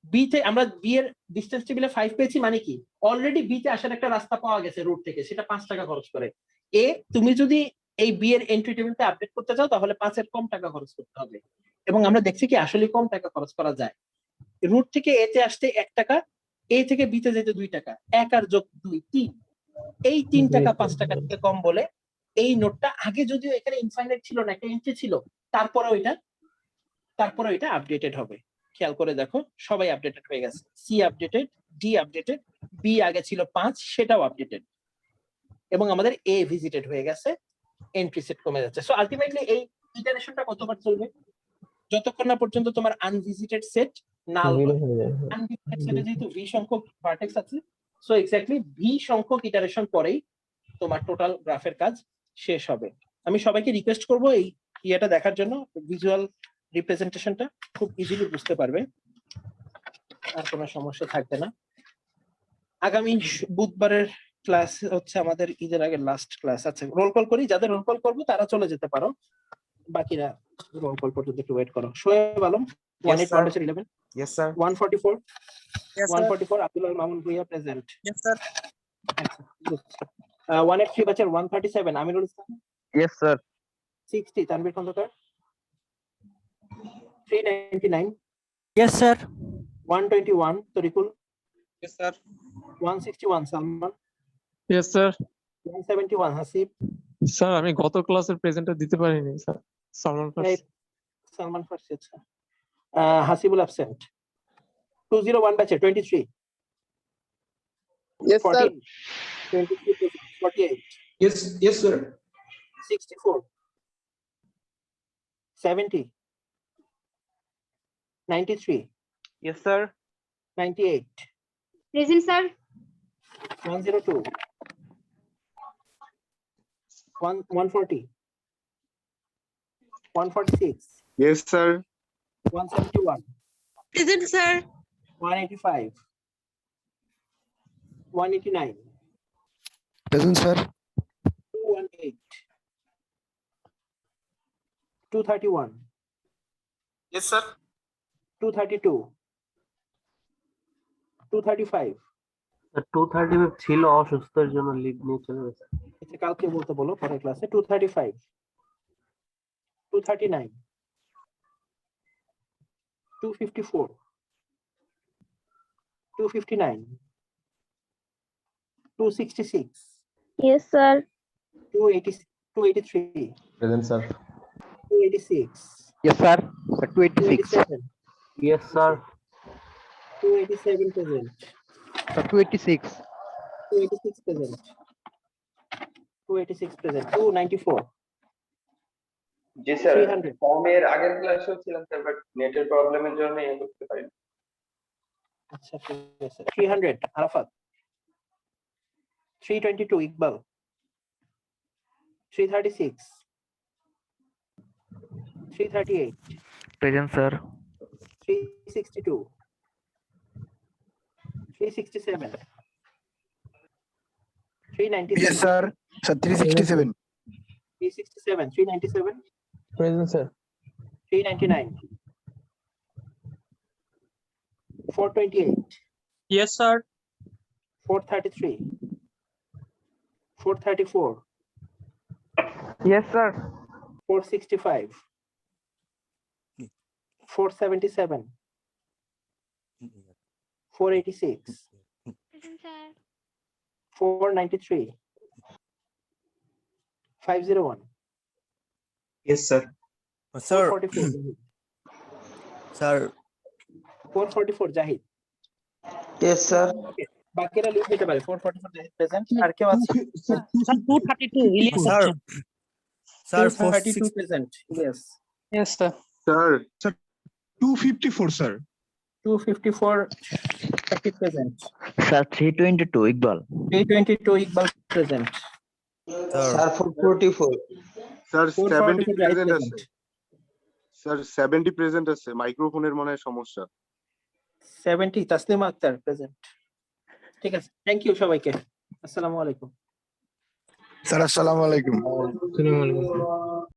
বি তে আমরা বি এর ডিস্টেন্স টেবিলে 5 পেয়েছি, মানে কি অলরেডি বি তে আসার একটা রাস্তা পাওয়া গেছে রুট থেকে, সেটা 5 টাকা খরচ করে। এ তুমি যদি এই বি এর এন্ট্রি টেবিলটা আপডেট করতে চাও তাহলে 5 এর কম টাকা খরচ করতে হবে, এবং আমরা দেখছি কি আসলে কম টাকা খরচ করা যায়। রুট থেকে এ তে আসতে 1 টাকা, এ থেকে বি তে যেতে 2 টাকা, 1 আর যোগ 2 3, এই 3 টাকা 5 টাকা থেকে কম বলে এই নোটটা আগে যদিও এখানে ইনফাইনাইট ছিল না, একটা এন্ট্রি ছিল, তারপরেও এটা আপডেটেড হবে। খেয়াল করে দেখো সবাই আপডেটেড হয়ে গেছে, C updated, D updated, B আগে ছিল 5 সেটাও আপডেটেড, এবং আমাদের এ ভিজিটেড হয়ে গেছে, এন্ট্রি সেট কমে যাচ্ছে। সো আলটিমেটলি এই ইটারেশনটা কতবার চলবে? যতক্ষণ না পর্যন্ত তোমার আনভিজিটেড সেট নাল জিরো হয়। হয়ে যায়। আনভিজিটেড সেটে যেহেতু ভি সংখ্যক ভার্টেক্স আছে, সো এক্স্যাক্টলি ভি সংখ্যক ইটারেশন পরেই তোমার টোটাল গ্রাফের কাজ শেষ হবে। আমি সবাইকে রিকোয়েস্ট করব এই ইয়েটা দেখার জন্য, ভিজুয়াল রিপ্রেজেন্টেশনটা খুব ইজিলি বুঝতে পারবে, আর কোনো সমস্যা থাকবে না। আগামী বুধবারের ক্লাস হচ্ছে আমাদের ঈদের আগে লাস্ট ক্লাস আছে। রোল কল করি, যাদের রোল কল করবো তারা চলে যেতে পারো, বাকিরা রোল কল পর্যন্ত একটু ওয়েট করো। Shoaib Alam 18 foundation 11, Yes, sir. 144, Yes, sir. 144 Abdullah Mamun Bhuiyan present. Yes, sir. 183 ব্যাচের 137 Amirul Islam, Yes, sir. 60 Tanvir Khandakar, 399, Yes, sir. 121 Tarikul, Yes, sir. 161 Salman, yes sir 171 Hasib, sir আমি গত ক্লাসের প্রেজেন্টটা দিতে পারিনি স্যার সালমান ফার্স্ট সালমান ফার্সি, আচ্ছা হাসিবুল অ্যাবসেন্ট, 201 ব্যাচে 23, Yes, sir. 14, 23, 48, Yes, sir. 64, 70, 93, Yes, sir. 98, Present, sir. 102, 140, 146, Yes, sir. 171, Present, sir. 185, 189, Present, sir. 218, 231, Yes, sir. 232, 235, 235 ছিল অসুস্থের জন্য লিভ নিয়ে চলে গেছে এটা কালকে বলতে বলো পরের ক্লাসে, 235, 239, 254, 259, 266, Yes, sir. 283, present sir 286, Yes, sir. 286. 287, yes sir 287 present, 286. 286 present, 286 present, 294, জি স্যার 300, ফর্মের আগের ক্লাসেও ছিলাম স্যার, বাট নেটের প্রবলেমের জন্য করতে পারি। আচ্ছা ঠিক আছে, 300 Arafat, 322 Iqbal, 336, 338, Present, sir. 362, 367, 397, Yes, sir. Sir, 367. 367, 397, present sir 399, 428, yes sir 433, 434, Yes, sir. 465, 477, 486, Present, sir. 493, 501, yes sir. Sir. 444, Sir. 444 Zahid. Yes, sir. বাকিরা লিখ দিতে পারে, 444 জাহিদ প্রেজেন্ট। আর কেউ আছে? Sir, 232 present, yes. Yes sir Sir, 254, sir. 254 Zahid present, Sir, 322 Iqbal. 322 Iqbal present, Sir, 444. Sir, 70 444 Zahid present present, আছে। Sir, 70 present আছে। মাইক্রোফোনের মনে হয় সমস্যা। 70 তাসলিমা আক্তার প্রেজেন্ট। ঠিক আছে, থ্যাংক ইউ সবাইকে, আসসালামু আলাইকুম। Sir, assalamu alaikum. আসসালামু আলাইকুম